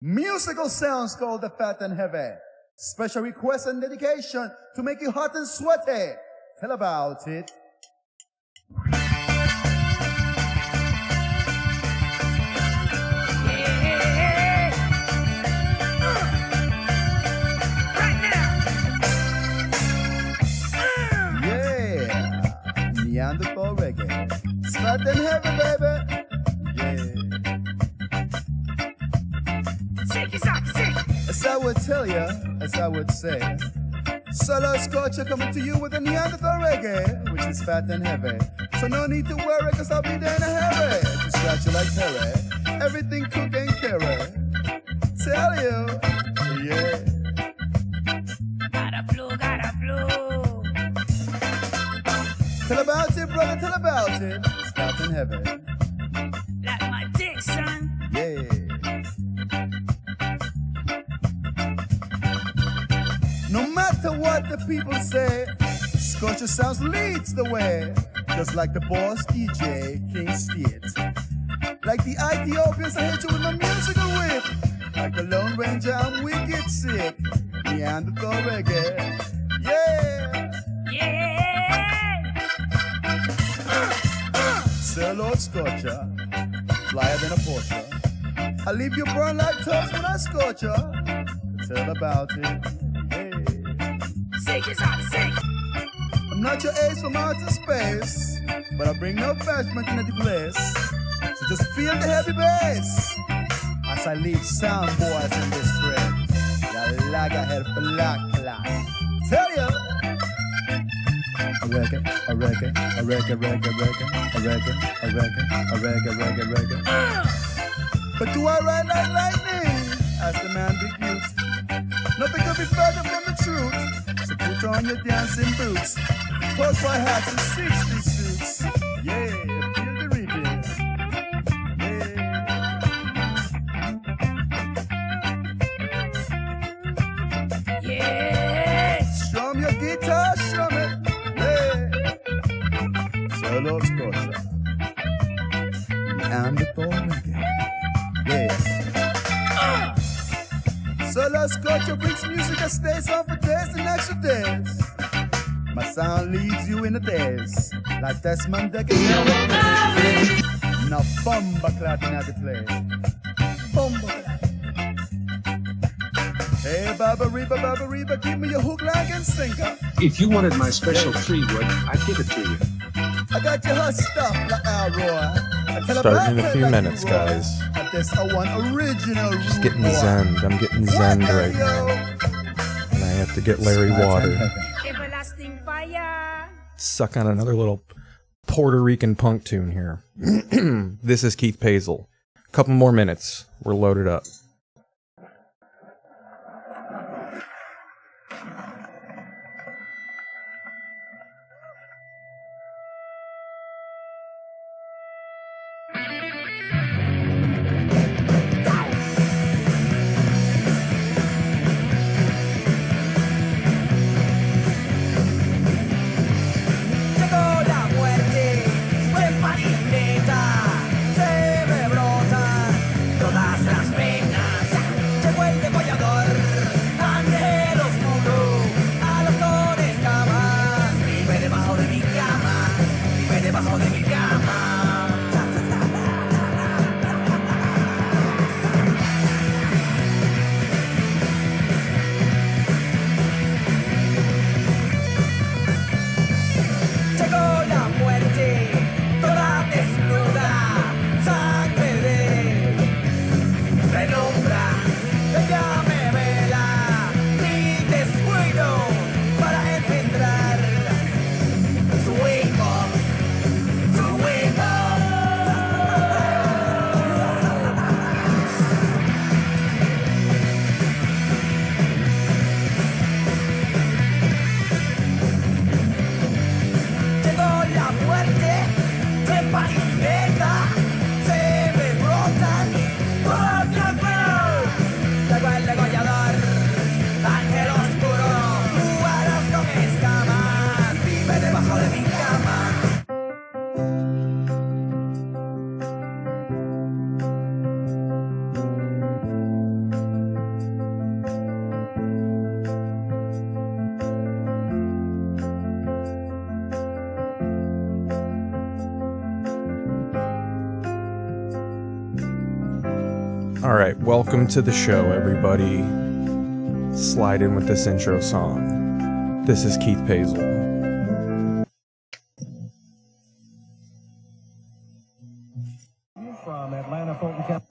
Musical sounds called the Fat and Heavy. Special request and dedication to make you hot and sweaty. Tell about it. Neanderthal reggae. It's Fat and Heavy, baby. Yeah. As I would tell you, as I would say, Solo Scorcher coming to you with a Neanderthal reggae, which is Fat and Heavy. So no need to worry, cause I'll be there in a hurry to scratch you like Perry. Everything cook and carry. Tell you, yeah. Gotta flow. Tell about it, brother, tell about it. It's Fat and Heavy. Like my dick, son. Yeah. No matter what the people say, Scorcher Sounds leads the way. Just like the boss DJ, King State. Like the Ethiopians, I hit you with my musical whip. Like the Lone Ranger, I'm wicked sick. Neanderthal reggae. Yeah. Sir Lord Scorcher, flyer than a Porsche. I leave you burn like toast when I scorch ya. Tell about it. Sick is hot, sick. I'm not your ace from outer space, but I bring no bashment into the place. So just feel the heavy bass as I leave sound boys in distress. The laggerhead black cloud. Tell ya. A reggae. But do I ride like lightning? Asked the man Big Youth. Nothing could be further from the truth. So put on your dancing boots, post my hats and 60 suits. Yeah, feel the rhythm. Yeah. Strum your guitar, strum it. Yeah. Solo Scorcher. Neanderthal reggae. Yeah. Solo Scorcher brings music that stays on for days and extra days. My sound leaves you in the days. Like Desmond Decker. Now bomba clapping at the play. Bomba clap. Hey, Baba Reba, give me your hook, line, and sinker. If you wanted my special 3-wood, I'd give it to you. I got your hot stuff like Roy. Starting in a few minutes, guys. Just getting zened. I'm getting zened right now. And I have to get Larry water. Everlasting fire. Suck on another little Puerto Rican punk tune here. This is Keith Paesel. A couple more minutes. We're loaded up. Se me brotan todas las penas. Alright, welcome to the show, everybody. Slide in with this intro song. This is Keith Paesel. From Atlanta, Fulton County.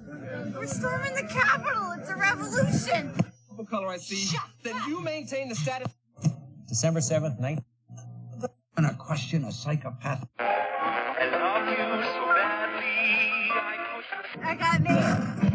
We're storming the Capitol. It's a revolution. What color I see? Then you maintain the status. December 7th, 19. I'm gonna question a psychopath. I got named.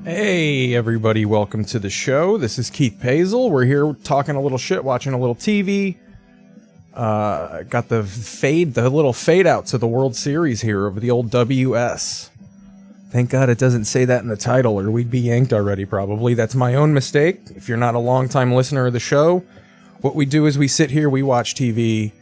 Hey everybody, welcome to the show. This is Keith Paesel. We're here talking a little shit, watching a little TV. Got the little fade out to the World Series here of the old WS. Thank God it doesn't say that in the title or we'd be yanked already probably. That's my own mistake. If you're not a long-time listener of the show, what we do is we sit here, we watch TV,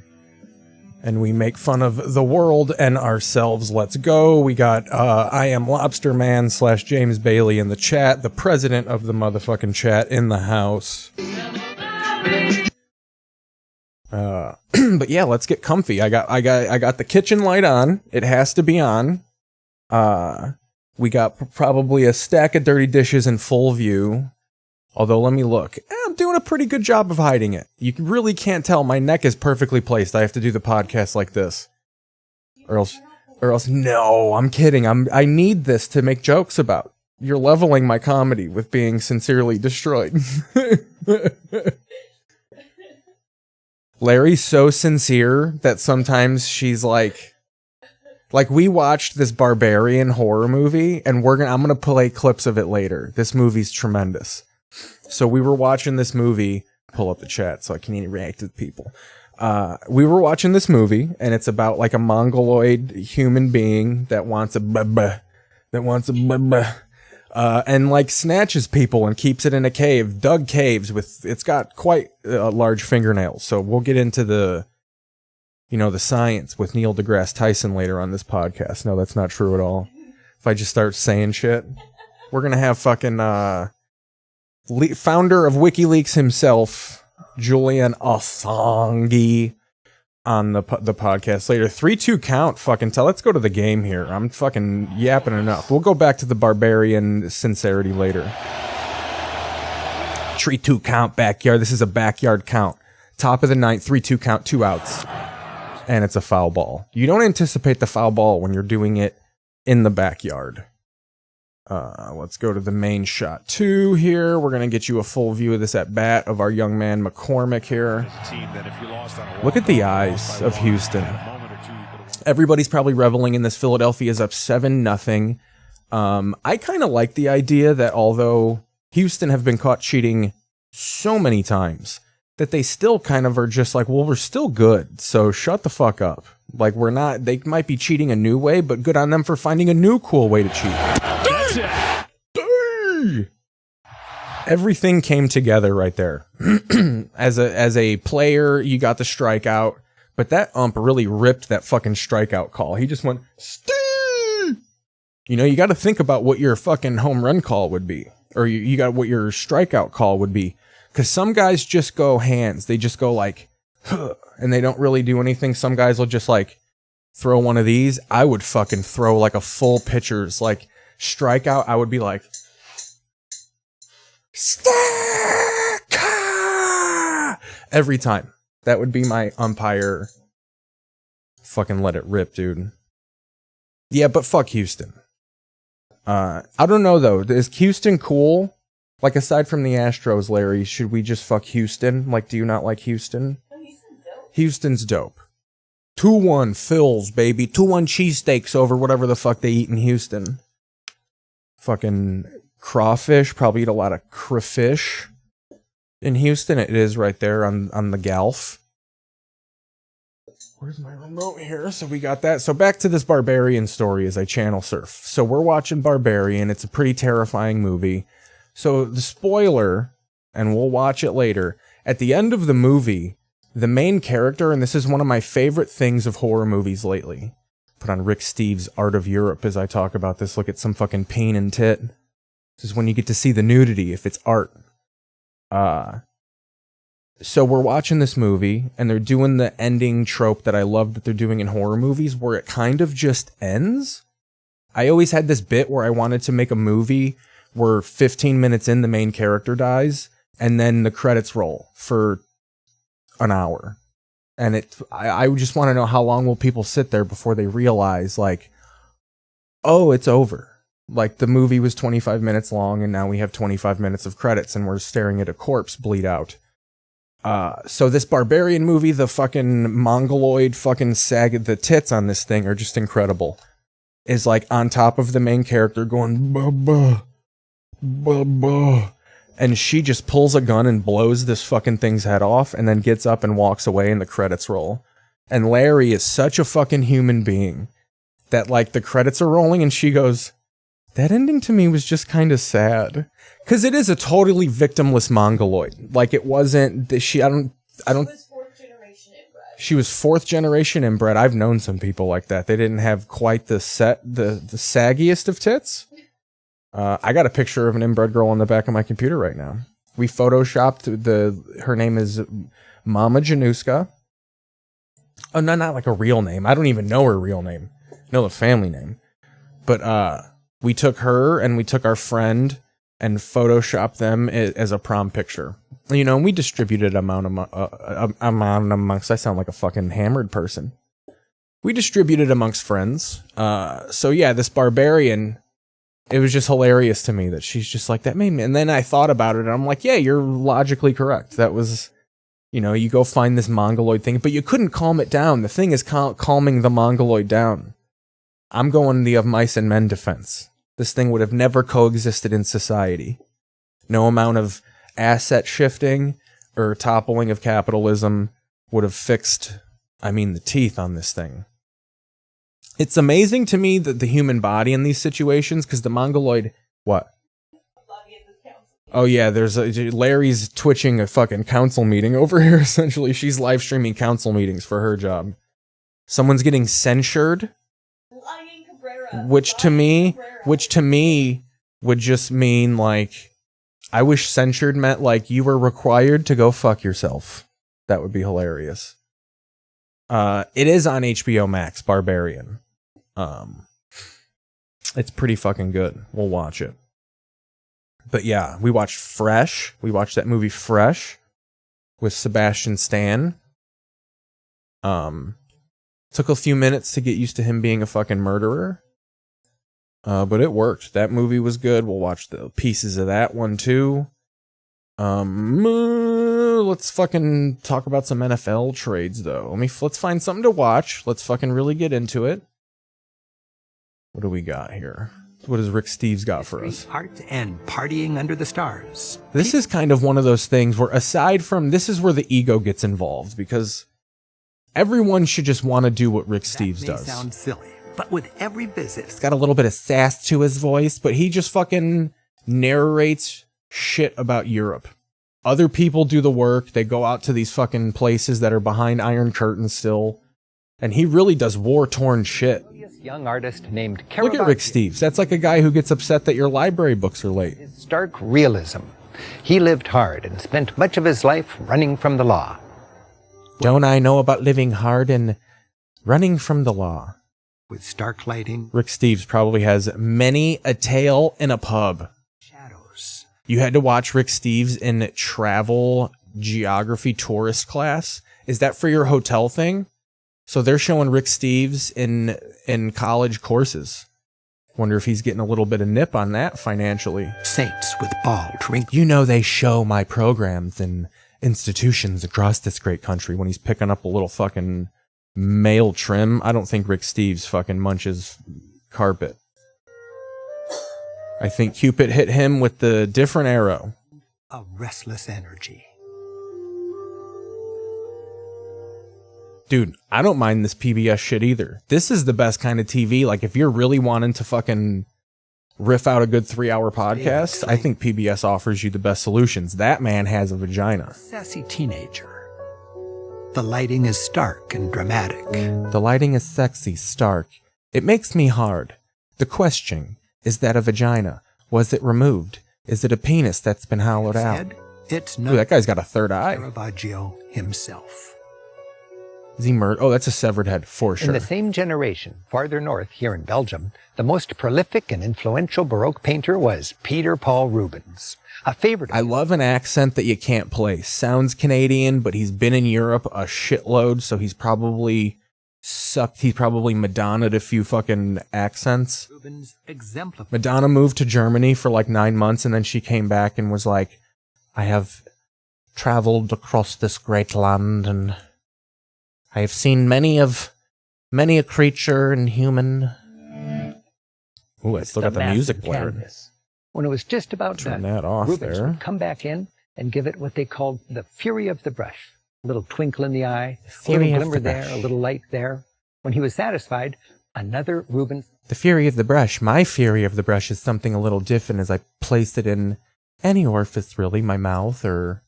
and we make fun of the world and ourselves. Let's go. We got I Am Lobster Man / James Bailey in the chat, the president of the motherfucking chat in the house. But yeah, let's get comfy. I got the kitchen light on. It has to be on. We got probably a stack of dirty dishes in full view. Although, let me look. I'm doing a pretty good job of hiding it. You really can't tell. My neck is perfectly placed. I have to do the podcast like this. Or else, no, I'm kidding. I need this to make jokes about. You're leveling my comedy with being sincerely destroyed. Larry's so sincere that sometimes she's like we watched this Barbarian horror movie, and I'm gonna play clips of it later. This movie's tremendous. So we were watching this movie, pull up the chat so I can interact with people. We were watching this movie, and it's about like a mongoloid human being that wants and like snatches people and keeps it in a cave, dug caves it's got quite large fingernails. So we'll get into the science with Neil deGrasse Tyson later on this podcast. No, that's not true at all. If I just start saying shit, we're going to have fucking, founder of WikiLeaks himself, Julian Assange, on the podcast later. 3-2 count, fucking tell. Let's go to the game here. I'm fucking yapping enough. We'll go back to the Barbarian sincerity later. 3-2 count, backyard. This is a backyard count. Top of the ninth, 3-2 count, 2 outs. And it's a foul ball. You don't anticipate the foul ball when you're doing it in the backyard. Let's go to the main shot 2 here. We're going to get you a full view of this at bat of our young man McCormick here. Look at the eyes of Houston. Everybody's probably reveling in this. Philadelphia's up 7-0. I kind of like the idea that although Houston have been caught cheating so many times, that they still kind of are just like, well, we're still good, so shut the fuck up. Like, we're not, they might be cheating a new way, but good on them for finding a new cool way to cheat. Everything came together right there. As a player, you got the strikeout, but that ump really ripped that fucking strikeout call. He just went, Stee! You got to think about what your fucking home run call would be, or you got what your strikeout call would be. Because some guys just go hands. They just go like, huh, and they don't really do anything. Some guys will just like throw one of these. I would fucking throw like a full pitcher's like strikeout. I would be like, Stick! Every time. That would be my umpire. Fucking let it rip, dude. Yeah, but fuck Houston. I don't know, though. Is Houston cool? Like, aside from the Astros, Larry, should we just fuck Houston? Like, do you not like Houston? Houston's dope. 2-1 Phils, baby. 2-1 cheesesteaks over whatever the fuck they eat in Houston. Fucking crawfish. Probably eat a lot of crayfish in Houston. It is right there on the Gulf. Where's my remote here? So we got that. So back to this Barbarian story as I channel surf. So we're watching Barbarian. It's a pretty terrifying movie. So the spoiler, and we'll watch it later, at the end of the movie, the main character, and this is one of my favorite things of horror movies lately. Put on Rick Steves' Art of Europe as I talk about this. Look at some fucking peen and tit. This is when you get to see the nudity, if it's art. So we're watching this movie, and they're doing the ending trope that I love that they're doing in horror movies, where it kind of just ends. I always had this bit where I wanted to make a movie where 15 minutes in, the main character dies, and then the credits roll for an hour. And I just want to know, how long will people sit there before they realize, like, oh, it's over. Like, the movie was 25 minutes long, and now we have 25 minutes of credits, and we're staring at a corpse bleed out. So this Barbarian movie, the fucking mongoloid fucking sag, the tits on this thing are just incredible. Is like on top of the main character going, bah, bah, bah, bah. And she just pulls a gun and blows this fucking thing's head off and then gets up and walks away and the credits roll. And Larry is such a fucking human being that, like, the credits are rolling and she goes, that ending to me was just kind of sad. Because it is a totally victimless mongoloid. Like, it wasn't, she was fourth generation inbred. She was fourth generation inbred. I've known some people like that. They didn't have quite the saggiest of tits. I got a picture of an inbred girl on the back of my computer right now. We photoshopped her name is Mama Januska. Oh, no, not like a real name. I don't even know her real name. I know the family name. But, we took her and we took our friend and photoshopped them as a prom picture. You know, and we distributed amongst, I sound like a fucking hammered person. We distributed amongst friends. So yeah, this Barbarian, it was just hilarious to me that she's just like, that made me, and then I thought about it and I'm like, yeah, you're logically correct. That was, you know, you go find this mongoloid thing, but you couldn't calm it down. The thing is calming the mongoloid down. I'm going the of mice and men defense. This thing would have never coexisted in society. No amount of asset shifting or toppling of capitalism would have fixed, the teeth on this thing. It's amazing to me that the human body in these situations, because the mongoloid, what? Oh yeah, Larry's twitching a fucking council meeting over here, essentially. She's live streaming council meetings for her job. Someone's getting censured. Which to me would just mean, like, I wish censured meant like you were required to go fuck yourself. That would be hilarious. It is on HBO Max, Barbarian. It's pretty fucking good. We'll watch it. But yeah, we watched Fresh. We watched that movie Fresh with Sebastian Stan. Took a few minutes to get used to him being a fucking murderer. But it worked. That movie was good. We'll watch the pieces of that one too. Let's fucking talk about some NFL trades though. Let's find something to watch. Let's fucking really get into it. What do we got here? What has Rick Steves got for us? Art and partying under the stars. This is kind of one of those things where, aside from, this is where the ego gets involved, because everyone should just want to do what Rick Steves does. Sounds silly. But with every visit, it's got a little bit of sass to his voice, but he just fucking narrates shit about Europe. Other people do the work. They go out to these fucking places that are behind iron curtains still. And he really does war-torn shit. Young artist named Look at Rick Steves. That's like a guy who gets upset that your library books are late. Stark realism. He lived hard and spent much of his life running from the law. Don't I know about living hard and running from the law? With stark lighting. Rick Steves probably has many a tale in a pub. Shadows. You had to watch Rick Steves in travel geography tourist class. Is that for your hotel thing? So they're showing Rick Steves in college courses. Wonder if he's getting a little bit of nip on that financially. Saints with bald wrinkles. You know, they show my programs in institutions across this great country when he's picking up a little fucking male trim. I don't think Rick Steves fucking munches carpet. I think Cupid hit him with the different arrow. A restless energy. Dude, I don't mind this PBS shit either. This is the best kind of TV. Like, if you're really wanting to fucking riff out a good 3-hour podcast, I think PBS offers you the best solutions. That man has a vagina. Sassy teenager. The lighting is stark and dramatic. The lighting is sexy, stark. It makes me hard. The question, is that a vagina? Was it removed? Is it a penis that's been hollowed out? It's Ooh, that guy's got a third eye. Caravaggio himself. Is he murdered? Oh, that's a severed head for sure. In the same generation, farther north here in Belgium, the most prolific and influential Baroque painter was Peter Paul Rubens, a favorite. I love an accent that you can't place. Sounds Canadian, but he's been in Europe a shitload, so he's probably sucked. He's probably Madonna'd a few fucking accents. Rubens exemplified. Madonna moved to Germany for like 9 months, and then she came back and was like, I have traveled across this great land, and I have seen many a creature and human. Ooh, I still got the music blaring. When it was just about Turn done, that off Rubens there. would come back in and give it what they called the fury of the brush. A little twinkle in the eye, a little glimmer there, a little light there. When he was satisfied, another Rubens. The fury of the brush. My fury of the brush is something a little different as I place it in any orifice, really, my mouth or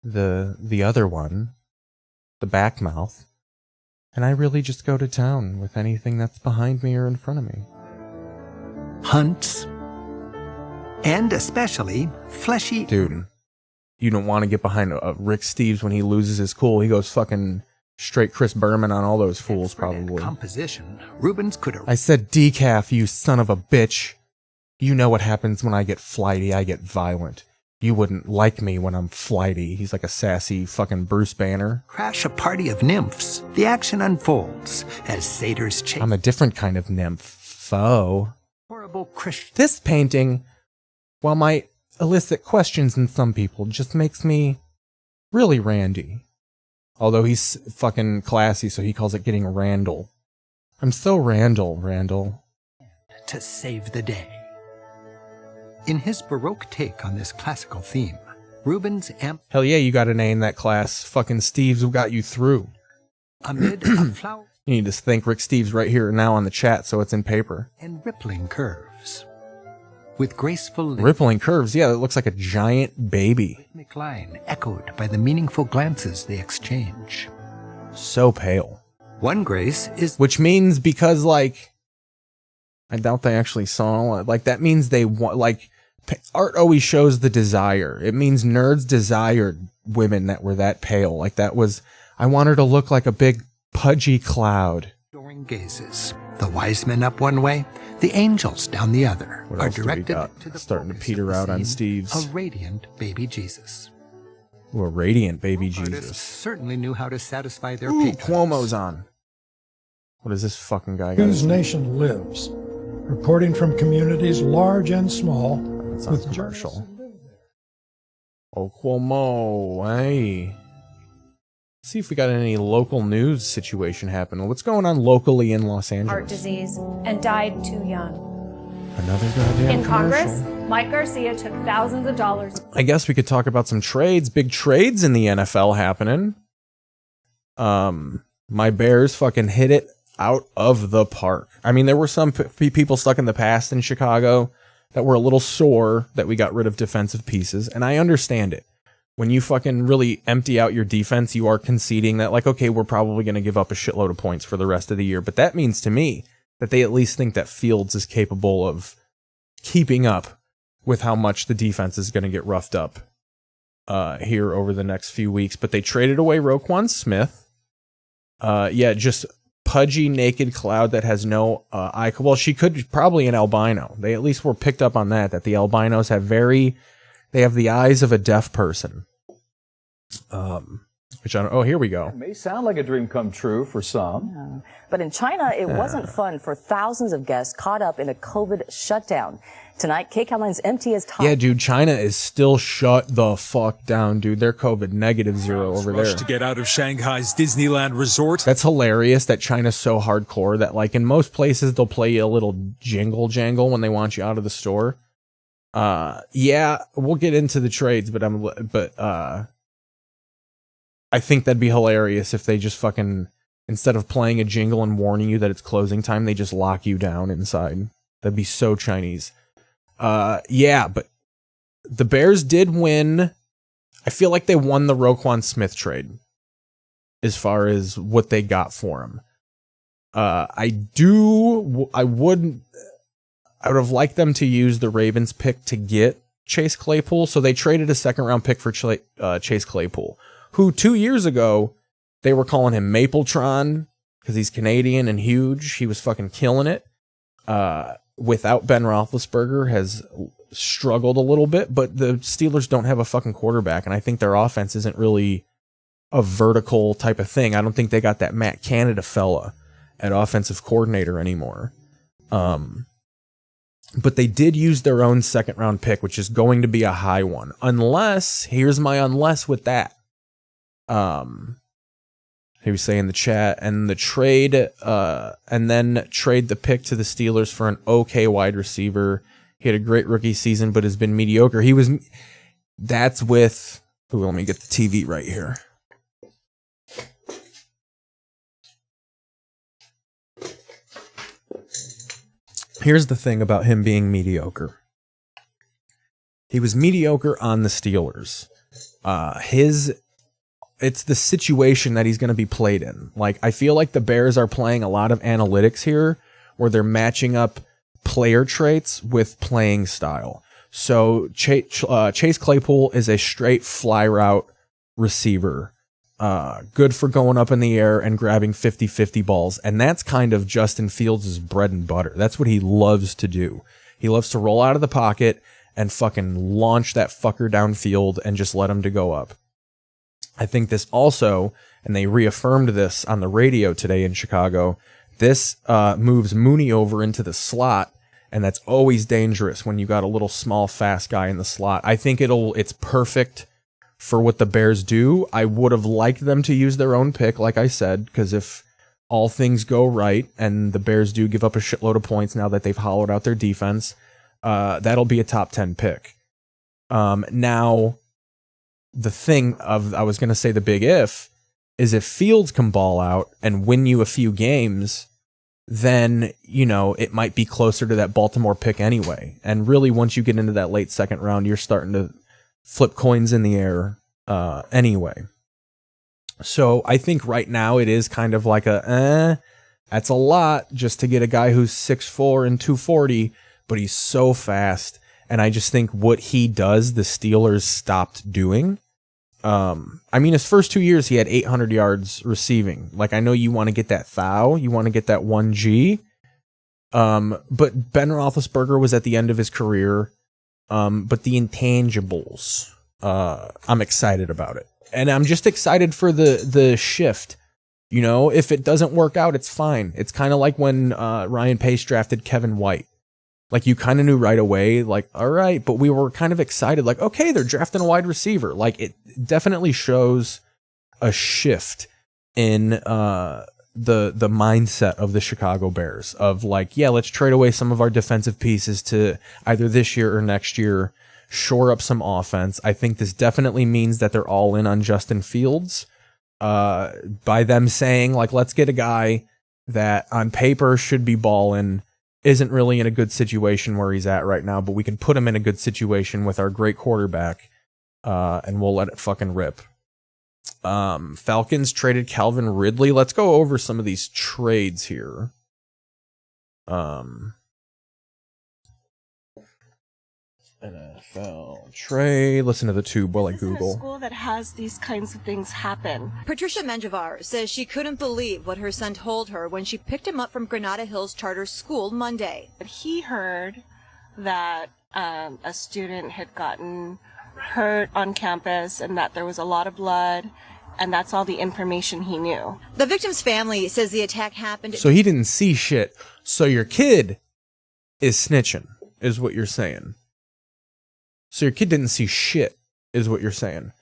the other one, the back mouth. And I really just go to town with anything that's behind me or in front of me. Hunts. And especially fleshy. Dude, you don't want to get behind Rick Steves when he loses his cool. He goes fucking straight Chris Berman on all those fools, probably. Composition. Rubens could have. I said decaf, you son of a bitch. You know what happens when I get flighty. I get violent. You wouldn't like me when I'm flighty. He's like a sassy fucking Bruce Banner. Crash a party of nymphs. The action unfolds as satyrs chase. I'm a different kind of nymph. Foe. Horrible Christian. This painting, while might elicit questions in some people, just makes me really randy. Although he's fucking classy, so he calls it getting Randall. I'm so Randall. To save the day. In his Baroque take on this classical theme, Rubens Hell yeah, you got an A in that class. Fucking Steves got you through. amid a flower You need to thank Rick Steves right here and now on the chat so it's in paper. and rippling curves. With graceful Rippling curves, yeah, it looks like a giant baby. rhythmic line echoed by the meaningful glances they exchange. So pale. One grace is Which means because, like, I doubt they actually saw it. Like, that means they want, like, art always shows the desire. It means nerds desired women that were that pale. Like, that was, I want her to look like a big pudgy cloud. adoring gazes. The wise men up one way, the angels down the other, What are else do we directed got? to the Starting to focus peter of the out on scene, Steves. a radiant baby Jesus. Ooh, a radiant baby Artists Jesus. certainly knew how to satisfy their Ooh, patrons. Cuomo's on. What is this fucking guy got? News Nation lives, reporting from communities large and small. That's not with commercial. Oh, Cuomo, hey. See if we got any local news situation happening. What's going on locally in Los Angeles? Heart disease and died too young. Another goddamn In Congress, commercial. Mike Garcia took thousands of dollars. I guess we could talk about some trades. Big trades in the NFL happening. My Bears fucking hit it out of the park. I mean, there were some people stuck in the past in Chicago that were a little sore that we got rid of defensive pieces, and I understand it. When you fucking really empty out your defense, you are conceding that, like, okay, we're probably going to give up a shitload of points for the rest of the year. But that means to me that they at least think that Fields is capable of keeping up with how much the defense is going to get roughed up here over the next few weeks. But they traded away Roquan Smith. Just pudgy, naked cloud that has no eye. Well, she could probably an albino. They at least were picked up on that the albinos have very They have the eyes of a deaf person. Which I don't, oh, here we go. It may sound like a dream come true for some. Yeah. But in China, it wasn't fun for thousands of guests caught up in a COVID shutdown. Tonight, KCAL9's MT is top. Yeah, dude, China is still shut the fuck down, dude. They're COVID -0 over there. To get out of Shanghai's Disneyland resort. That's hilarious that China's so hardcore that, like, in most places they'll play you a little jingle jangle when they want you out of the store. Yeah, we'll get into the trades, but I think that'd be hilarious if they just fucking, instead of playing a jingle and warning you that it's closing time, they just lock you down inside. That'd be so Chinese. Yeah, but the Bears did win. I feel like they won the Roquan Smith trade as far as what they got for him. I would have liked them to use the Ravens pick to get Chase Claypool. So they traded a 2nd-round pick for Chase Claypool, who 2 years ago, they were calling him Mapletron because he's Canadian and huge. He was fucking killing it. Without Ben Roethlisberger, has struggled a little bit, but the Steelers don't have a fucking quarterback, and I think their offense isn't really a vertical type of thing. I don't think they got that Matt Canada fella at offensive coordinator anymore. But they did use their own 2nd-round pick, which is going to be a high one. Unless, here's my unless with that. He was saying in the chat, and the trade, and then trade the pick to the Steelers for an okay wide receiver. He had a great rookie season, but has been mediocre. That's with, ooh, let me get the TV right here. Here's the thing about him being mediocre. He was mediocre on the Steelers. It's the situation that he's going to be played in. Like, I feel like the Bears are playing a lot of analytics here where they're matching up player traits with playing style. So Chase Claypool is a straight fly route receiver. Good for going up in the air and grabbing 50-50 balls. And that's kind of Justin Fields' bread and butter. That's what he loves to do. He loves to roll out of the pocket and fucking launch that fucker downfield and just let him to go up. I think this also, and they reaffirmed this on the radio today in Chicago, this moves Mooney over into the slot, and that's always dangerous when you got a little small, fast guy in the slot. I think it's perfect for what the Bears do. I would have liked them to use their own pick, like I said, because if all things go right and the Bears do give up a shitload of points now that they've hollowed out their defense, that'll be a top 10 pick. Now, the thing of, I was going to say the big if, is if Fields can ball out and win you a few games, then, you know, it might be closer to that Baltimore pick anyway. And really, once you get into that late 2nd round, you're starting to flip coins in the air anyway. So I think right now it is kind of like that's a lot just to get a guy who's 6'4" and 240, but he's so fast. And I just think what he does, the Steelers stopped doing. I mean, his first 2 years, he had 800 yards receiving. Like, I know you want to get that thou, you want to get that 1G. But Ben Roethlisberger was at the end of his career. But the intangibles, I'm excited about it. And I'm just excited for the shift. You know, if it doesn't work out, it's fine. It's kind of like when Ryan Pace drafted Kevin White. Like, you kind of knew right away, like, all right, but we were kind of excited, like, okay, they're drafting a wide receiver. Like, it definitely shows a shift in the mindset of the Chicago Bears of, like, yeah, let's trade away some of our defensive pieces to either this year or next year, shore up some offense. I think this definitely means that they're all in on Justin Fields by them saying, like, let's get a guy that on paper should be balling, isn't really in a good situation where he's at right now, but we can put him in a good situation with our great quarterback, and we'll let it fucking rip. Falcons traded Calvin Ridley. Let's go over some of these trades here. NFL trade. Listen to the tube while I Google. A school that has these kinds of things happen. Patricia Menjivar says she couldn't believe what her son told her when she picked him up from Granada Hills Charter School Monday. But he heard that a student had gotten hurt on campus and that there was a lot of blood, and that's all the information he knew. The victim's family says the attack happened. So he didn't see shit. So your kid is snitching, is what you're saying. So your kid didn't see shit, is what you're saying.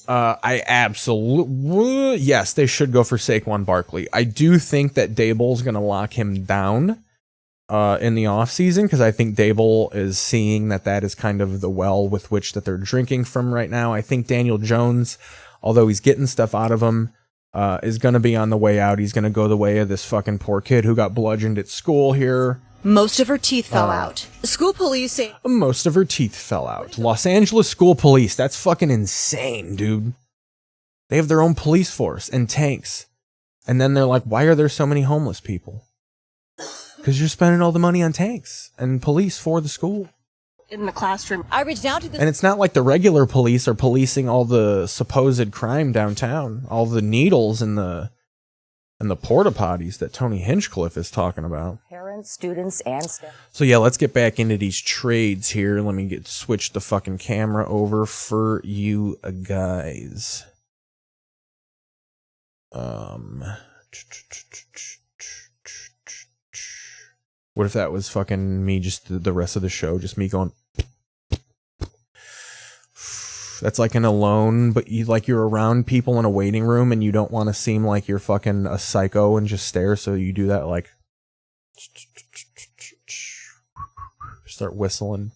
I absolutely, yes, they should go for Saquon Barkley. I do think that Daboll's going to lock him down in the offseason, because I think Daboll is seeing that is kind of the well with which that they're drinking from right now. I think Daniel Jones, although he's getting stuff out of him, is going to be on the way out. He's going to go the way of this fucking poor kid who got bludgeoned at school here. Most of her teeth fell out. School police say most of her teeth fell out. Los Angeles school police. That's fucking insane, dude. They have their own police force and tanks. And then they're like, why are there so many homeless people? Because you're spending all the money on tanks and police for the school. In the classroom. I reached out to the... And it's not like the regular police are policing all the supposed crime downtown. All the needles and the porta potties that Tony Hinchcliffe is talking about. Parents, students, and staff. So yeah, let's get back into these trades here. Let me switch the fucking camera over for you guys. What if that was fucking me just the rest of the show? Just me going... That's like an alone, but you're around people in a waiting room and you don't want to seem like you're fucking a psycho and just stare, so you do that like... Start whistling.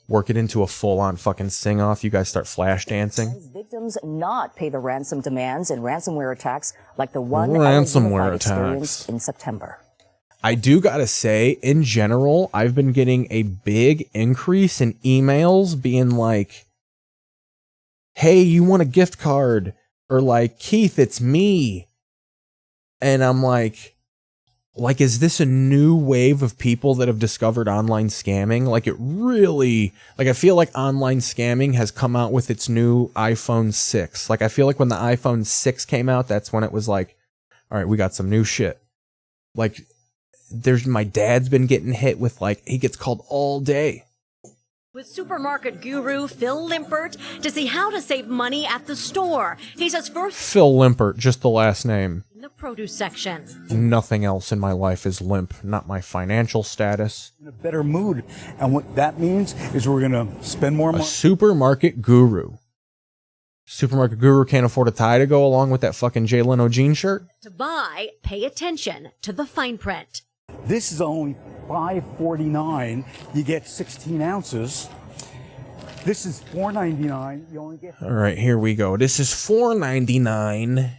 Work it into a full-on fucking sing-off. You guys start flash dancing. Victims not pay the ransom demands in ransomware attacks like the one ransomware experienced in September. I do gotta say, in general, I've been getting a big increase in emails being like, hey, you want a gift card? Or like, Keith, it's me. And I'm like, is this a new wave of people that have discovered online scamming? Like, it really, I feel like online scamming has come out with its new iPhone 6. Like, I feel like when the iPhone 6 came out, that's when it was like, all right, we got some new shit. Like, my dad's been getting hit with, he gets called all day. With supermarket guru Phil Limpert to see how to save money at the store. He says first... Phil Limpert, just the last name. In the produce section. Nothing else in my life is limp, not my financial status. In a better mood. And what that means is we're going to spend more money. A supermarket guru. Supermarket guru can't afford a tie to go along with that fucking Jay Leno jean shirt? To buy, pay attention to the fine print. This is only $5.49. You get 16 ounces. This is $4.99. You only get... All right, here we go. This is $4.99.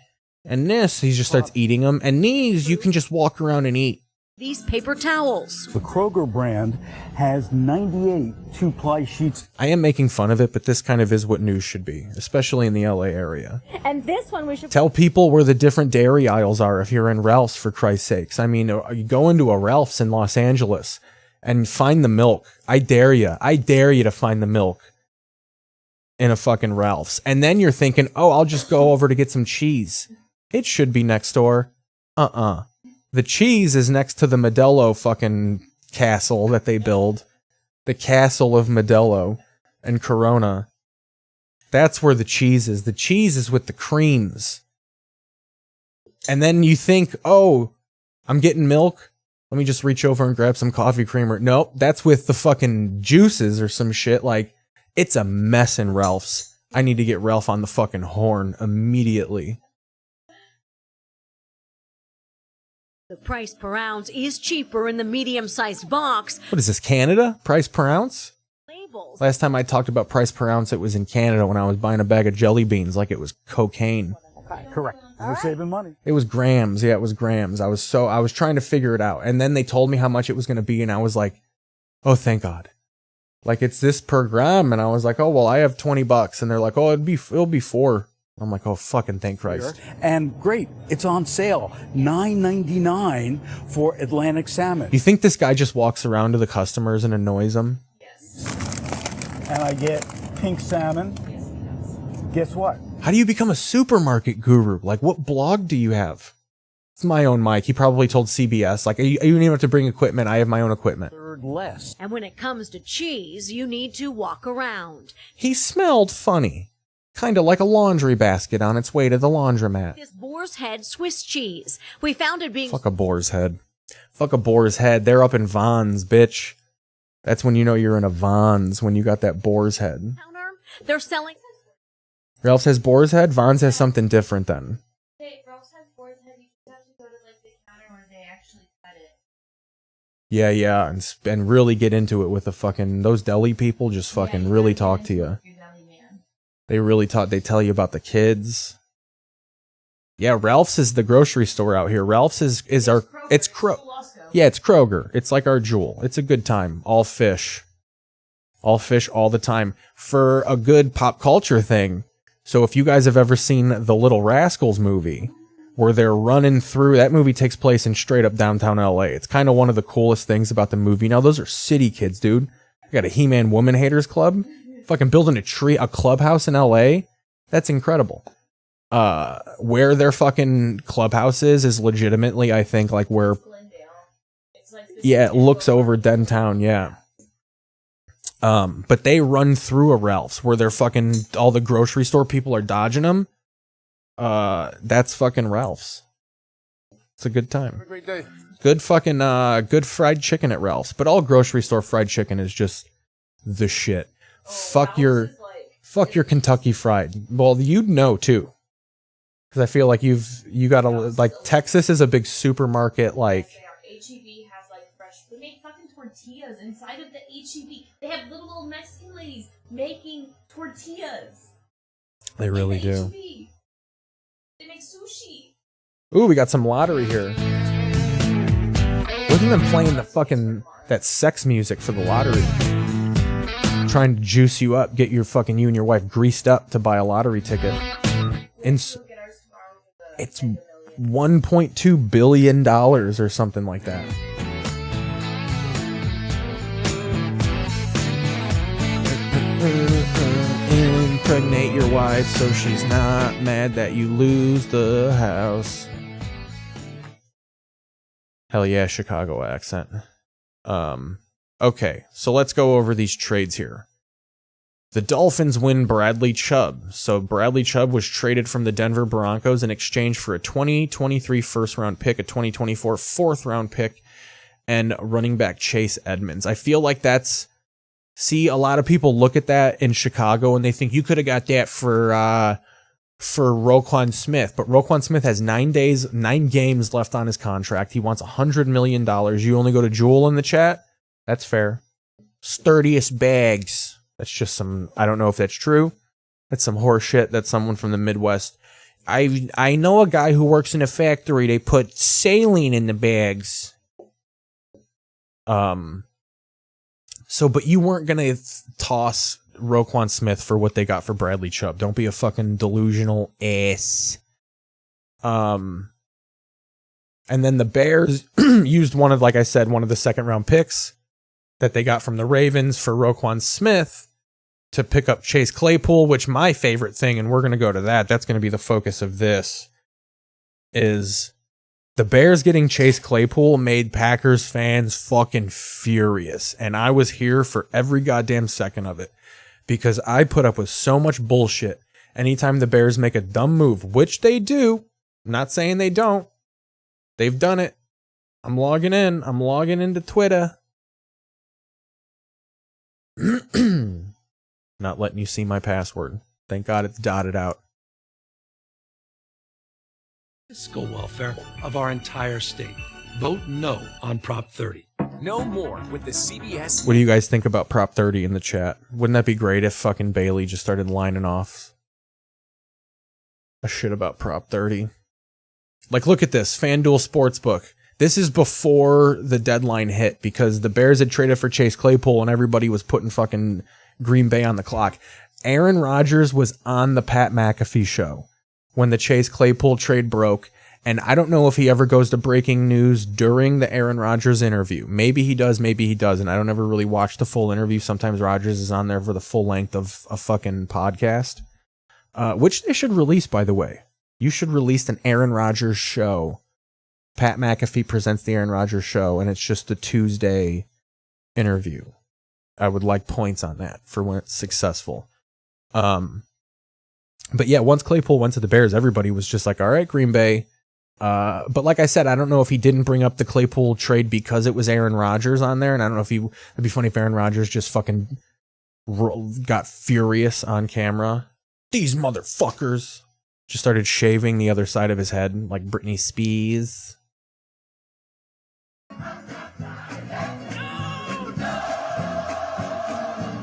And this, he just starts eating them. And these, you can just walk around and eat. These paper towels. The Kroger brand has 98 two-ply sheets. I am making fun of it, but this kind of is what news should be, especially in the LA area. And this one we should... Tell people where the different dairy aisles are if you're in Ralph's, for Christ's sakes. I mean, you go into a Ralph's in Los Angeles and find the milk. I dare you. I dare you to find the milk in a fucking Ralph's. And then you're thinking, oh, I'll just go over to get some cheese. It should be next door. The cheese is next to the Modelo fucking castle that they build. The castle of Modelo and Corona. That's where the cheese is. The cheese is with the creams. And then you think, oh, I'm getting milk. Let me just reach over and grab some coffee creamer. Nope, that's with the fucking juices or some shit. Like, it's a mess in Ralph's. I need to get Ralph on the fucking horn immediately. The price per ounce is cheaper in the medium-sized box. What is this, Canada? Price per ounce? Labels. Last time I talked about price per ounce, it was in Canada when I was buying a bag of jelly beans like it was cocaine. Correct. We're saving money. It was grams. Yeah, it was grams. I was trying to figure it out. And then they told me how much it was going to be, and I was like, oh, thank God. Like, it's this per gram. And I was like, oh, well, I have $20. And they're like, oh, it'll be $4. I'm like, oh, fucking thank Christ. And great, it's on sale. $9.99 for Atlantic salmon. You think this guy just walks around to the customers and annoys them? Yes. And I get pink salmon. Yes. Guess what? How do you become a supermarket guru? Like, what blog do you have? It's my own mic. He probably told CBS, like, you don't even have to bring equipment. I have my own equipment. Less. And when it comes to cheese, you need to walk around. He smelled funny. Kind of like a laundry basket on its way to the laundromat. This boar's head Swiss cheese. We found it being... Fuck a boar's head. Fuck a boar's head. They're up in Vons, bitch. That's when you know you're in a Vons, when you got that boar's head. They're selling... Ralph's has boar's head? Vons has something different then. Ralph's has boar's head. You just have to go to like the counter where they actually cut it. Yeah, and really get into it with the fucking... Those deli people just fucking really talk to you. They really they tell you about the kids. Yeah, Ralph's is the grocery store out here. Ralph's is our... It's Yeah, it's Kroger. It's like our Jewel. It's a good time. All fish. All fish all the time. For a good pop culture thing. So if you guys have ever seen the Little Rascals movie, where they're running through... That movie takes place in straight up downtown LA. It's kind of one of the coolest things about the movie. Now, those are city kids, dude. You got a He-Man Woman Haters Club. Fucking building a clubhouse in LA. That's incredible. Where their fucking clubhouse is legitimately, I think, like where... Yeah, it looks over Dentown, yeah. But they run through a Ralph's where they're fucking... All the grocery store people are dodging them. That's fucking Ralph's. It's a good time. Have a great day. Good fucking, good fried chicken at Ralph's. But all grocery store fried chicken is just the shit. Fuck your Kentucky Fried. Well, you'd know too, because I feel like you got to like Texas is a big supermarket. Like HEB has like fresh. They make fucking tortillas inside of the HEB. They have little Mexican ladies making tortillas. They really do. HEB. They make sushi. Ooh, we got some lottery here. Wasn't them playing the fucking that sex music for the lottery? Trying to juice you up, get you and your wife greased up to buy a lottery ticket. It's $1.2 billion or something like that. Impregnate your wife so she's not mad that you lose the house. Hell yeah, Chicago accent. Okay, so let's go over these trades here. The Dolphins win Bradley Chubb. So Bradley Chubb was traded from the Denver Broncos in exchange for a 2023 first-round pick, a 2024 fourth-round pick, and running back Chase Edmonds. I feel like that's... See, a lot of people look at that in Chicago and they think you could have got that for Roquan Smith. But Roquan Smith has 9 games left on his contract. He wants $100 million. You only go to Jewel in the chat? That's fair. Sturdiest bags. That's just some... I don't know if that's true. That's some horse shit. That's someone from the Midwest. I know a guy who works in a factory. They put saline in the bags. So, but you weren't going to toss Roquan Smith for what they got for Bradley Chubb. Don't be a fucking delusional ass. And then the Bears used one of the second round picks that they got from the Ravens for Roquan Smith to pick up Chase Claypool, which my favorite thing, and we're going to go to that. That's going to be the focus of this, is the Bears getting Chase Claypool made Packers fans fucking furious. And I was here for every goddamn second of it because I put up with so much bullshit. Anytime the Bears make a dumb move, which they do, I'm not saying they don't. They've done it. I'm logging in. I'm logging into Twitter. Not letting you see my password. Thank God it's dotted out. Fiscal welfare of our entire state. Vote no on Prop 30. No more with the CBS. What do you guys think about Prop 30 in the chat? Wouldn't that be great if fucking Bailey just started lining off a shit about Prop 30? Like, look at this. FanDuel Sportsbook. This is before the deadline hit because the Bears had traded for Chase Claypool and everybody was putting fucking Green Bay on the clock. Aaron Rodgers was on the Pat McAfee show when the Chase Claypool trade broke. And I don't know if he ever goes to breaking news during the Aaron Rodgers interview. Maybe he does, maybe he doesn't. I don't ever really watch the full interview. Sometimes Rodgers is on there for the full length of a fucking podcast, which they should release, by the way. You should release an Aaron Rodgers show Pat McAfee presents the Aaron Rodgers show, and it's just the Tuesday interview. I would like points on that for when it's successful. But yeah, once Claypool went to the Bears, everybody was just like, all right, Green Bay. But like I said, I don't know if he didn't bring up the Claypool trade because it was Aaron Rodgers on there. And I don't know if it'd be funny if Aaron Rodgers just fucking got furious on camera. These motherfuckers just started shaving the other side of his head like Britney Spears.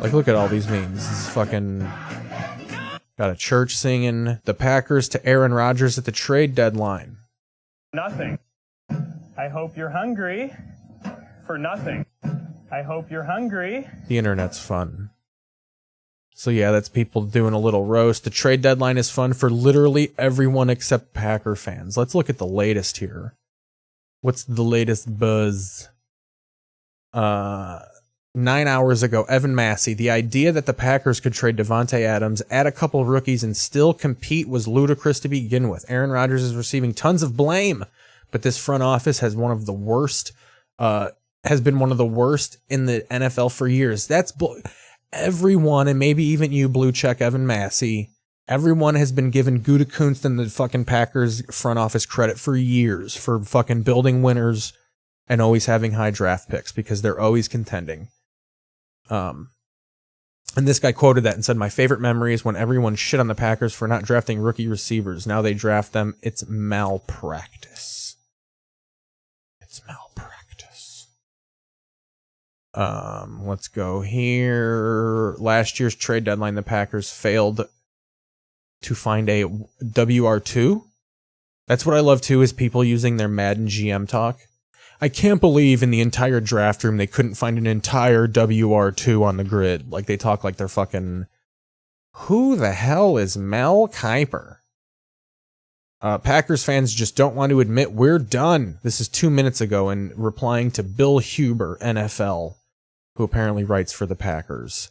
Like, look at all these memes. This is fucking... Got a church singing the Packers to Aaron Rodgers at the trade deadline. Nothing. I hope you're hungry for nothing. I hope you're hungry. The internet's fun. So yeah, that's people doing a little roast. The trade deadline is fun for literally everyone except Packer fans. Let's look at the latest here. What's the latest buzz? 9 hours ago, Evan Massey, the idea that the Packers could trade Devontae Adams, add a couple of rookies, and still compete was ludicrous to begin with. Aaron Rodgers is receiving tons of blame, but this front office has one of the worst, has been one of the worst in the NFL for years. That's everyone, and maybe even you, blue check Evan Massey, everyone has been given Gutekunst and the fucking Packers front office credit for years for fucking building winners and always having high draft picks because they're always contending. And this guy quoted that and said, my favorite memory is when everyone shit on the Packers for not drafting rookie receivers. Now they draft them. It's malpractice. It's malpractice. Let's go here. Last year's trade deadline, the Packers failed to find a WR2. That's what I love too, is people using their Madden GM talk. I can't believe in the entire draft room they couldn't find an entire WR2 on the grid. Like, they talk like they're fucking... Who the hell is Mel Kiper? Packers fans just don't want to admit we're done. This is 2 minutes ago, and replying to Bill Huber, NFL, who apparently writes for the Packers.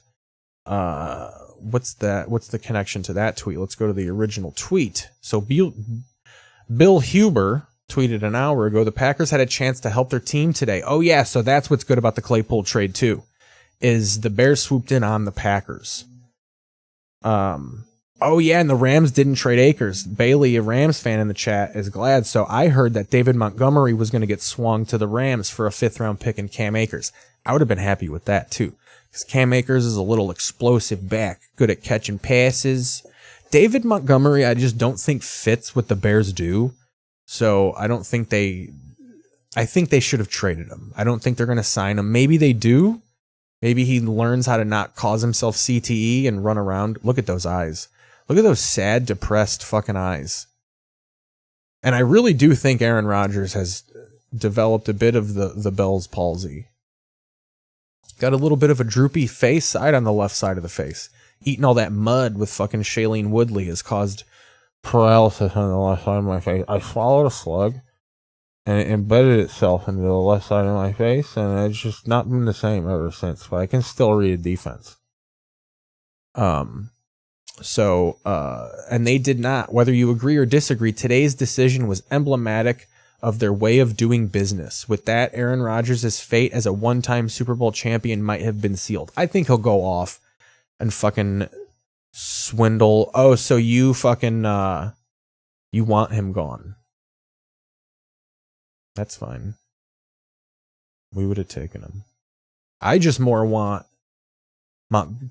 What's that? What's the connection to that tweet? Let's go to the original tweet. So Bill Huber tweeted an hour ago, the Packers had a chance to help their team today. Oh yeah, so that's what's good about the Claypool trade too, is the Bears swooped in on the Packers. Oh yeah, and the Rams didn't trade Akers. Bailey, a Rams fan in the chat, is glad. So I heard that David Montgomery was going to get swung to the Rams for a 5th round pick in Cam Akers. I would have been happy with that too, because Cam Akers is a little explosive back, good at catching passes. David Montgomery, I just don't think fits what the Bears do. So I don't think I think they should have traded him. I don't think they're going to sign him. Maybe they do. Maybe he learns how to not cause himself CTE and run around. Look at those eyes. Look at those sad, depressed fucking eyes. And I really do think Aaron Rodgers has developed a bit of the Bell's palsy. Got a little bit of a droopy face side on the left side of the face. Eating all that mud with fucking Shailene Woodley has caused paralysis on the left side of my face. I swallowed a slug and it embedded itself into the left side of my face, and it's just not been the same ever since, but I can still read a defense. And they did not, whether you agree or disagree, today's decision was emblematic of their way of doing business. With that, Aaron Rodgers' fate as a one-time Super Bowl champion might have been sealed. I think he'll go off and fucking swindle. Oh, so you fucking you want him gone. That's fine. We would have taken him. I just more want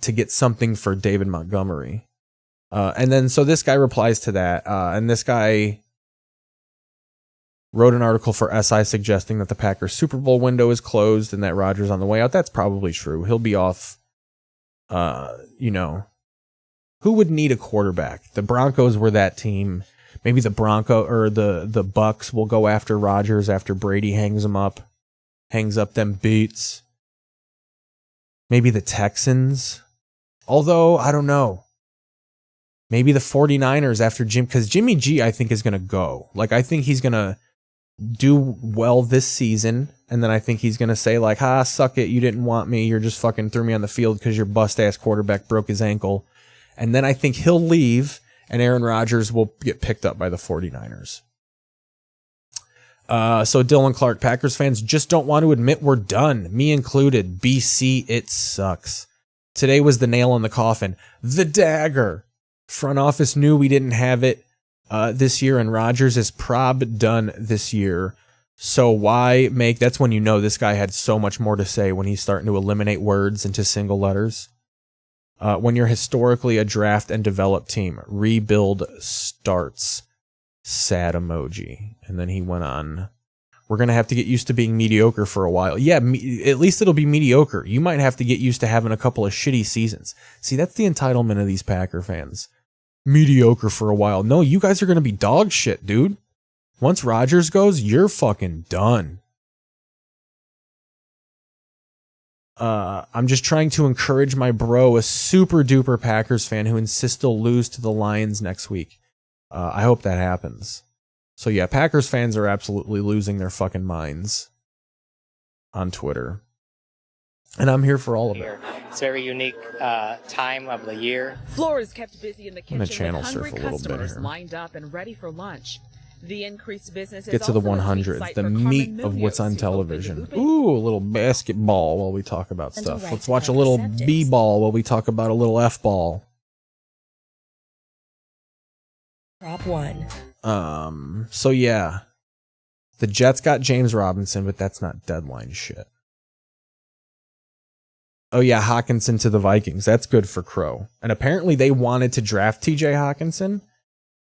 to get something for David Montgomery. And then so this guy replies to that, and this guy wrote an article for SI suggesting that the Packers Super Bowl window is closed and that Rodgers on the way out. That's probably true. He'll be off. Who would need a quarterback? The Broncos were that team. Maybe the the Bucks will go after Rodgers after Brady hangs up them boots. Maybe the Texans. Although, I don't know. Maybe the 49ers after because Jimmy G, I think, is going to go. Like, I think he's going to do well this season, and then I think he's going to say, like, suck it, you didn't want me, you're just fucking threw me on the field because your bust-ass quarterback broke his ankle. And then I think he'll leave, and Aaron Rodgers will get picked up by the 49ers. So Dylan Clark, Packers fans just don't want to admit we're done. Me included. BC, it sucks. Today was the nail in the coffin. The dagger. Front office knew we didn't have it this year, and Rodgers is prob done this year. So why make... That's when you know this guy had so much more to say, when he's starting to eliminate words into single letters. When you're historically a draft and develop team, rebuild starts. Sad emoji. And then he went on, we're going to have to get used to being mediocre for a while. Yeah, at least it'll be mediocre. You might have to get used to having a couple of shitty seasons. See, that's the entitlement of these Packer fans. Mediocre for a while. No, you guys are going to be dog shit, dude. Once Rodgers goes, you're fucking done. I'm just trying to encourage my bro, a super duper Packers fan who insists they'll lose to the Lions next week. I hope that happens. So yeah, Packers fans are absolutely losing their fucking minds on Twitter. And I'm here for all of it. It's a very unique time of the year. Floor is kept busy in the kitchen I'm gonna channel with surf hungry a little bit customers here. lined up and ready for lunch. The increased business Get to the 100s, the meat of what's on television. Ooh, a little basketball while we talk about stuff. Let's watch a little B-ball while we talk about a little F-ball. Prop 1. So yeah, the Jets got James Robinson, but that's not deadline shit. Oh yeah, Hawkinson to the Vikings. That's good for Crow. And apparently they wanted to draft TJ Hawkinson.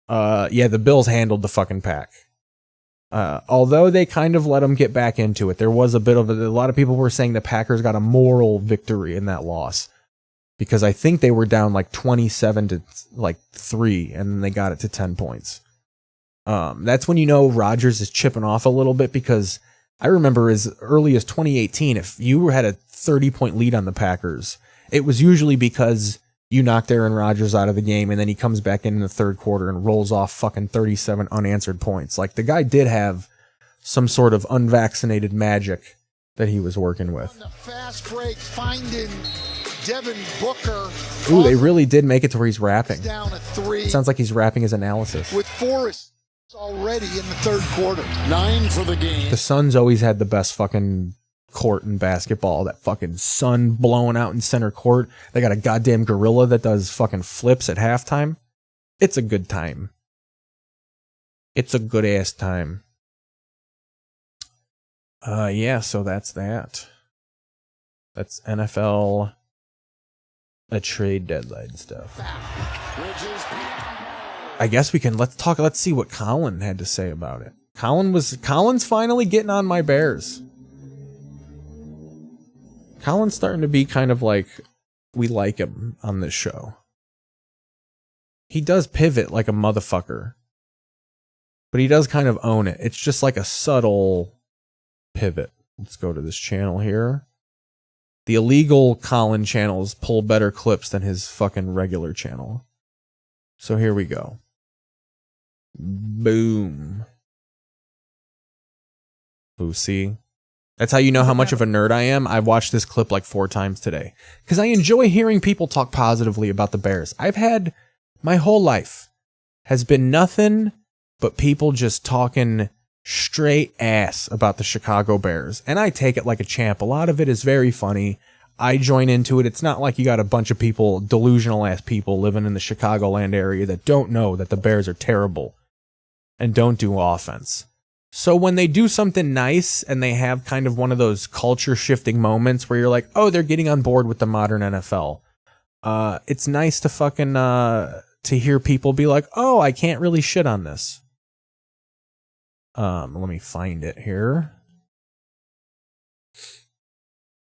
Yeah, the Bills handled the fucking pack. Although they kind of let him get back into it. There was a lot of people were saying the Packers got a moral victory in that loss. Because I think they were down like 27 to like 3, and then they got it to 10 points. That's when you know Rodgers is chipping off a little bit, because I remember as early as 2018, if you had a 30-point lead on the Packers, it was usually because you knocked Aaron Rodgers out of the game, and then he comes back in the third quarter and rolls off fucking 37 unanswered points. Like, the guy did have some sort of unvaccinated magic that he was working with. On the fast break, finding Devin Booker. Ooh, they really did make it to where he's rapping. Down a 3. Sounds like he's rapping his analysis. With Forrest already in the third quarter. 9 for the game. The Suns always had the best fucking court in basketball. That fucking sun blowing out in center court. They got a goddamn gorilla that does fucking flips at halftime. It's a good time. It's a good ass time. Yeah, so that's that. That's NFL a trade deadline stuff. I guess we can let's see what Colin had to say about it. Colin's finally getting on my Bears. Colin's starting to be kind of like we like him on this show. He does pivot like a motherfucker, but he does kind of own it. It's just like a subtle pivot. Let's go to this channel here. The illegal Colin channels pull better clips than his fucking regular channel. So here we go. Boom. Ooh, see? That's how you know how much of a nerd I am. I've watched this clip like 4 times today. Because I enjoy hearing people talk positively about the Bears. I've had, my whole life has been nothing but people just talking straight ass about the Chicago Bears. And I take it like a champ. A lot of it is very funny. I join into it. It's not like you got a bunch of people, delusional ass people living in the Chicagoland area that don't know that the Bears are terrible and don't do offense. So when they do something nice and they have kind of one of those culture shifting moments where you're like, oh, they're getting on board with the modern NFL. It's nice to fucking, to hear people be like, oh, I can't really shit on this. Let me find it here.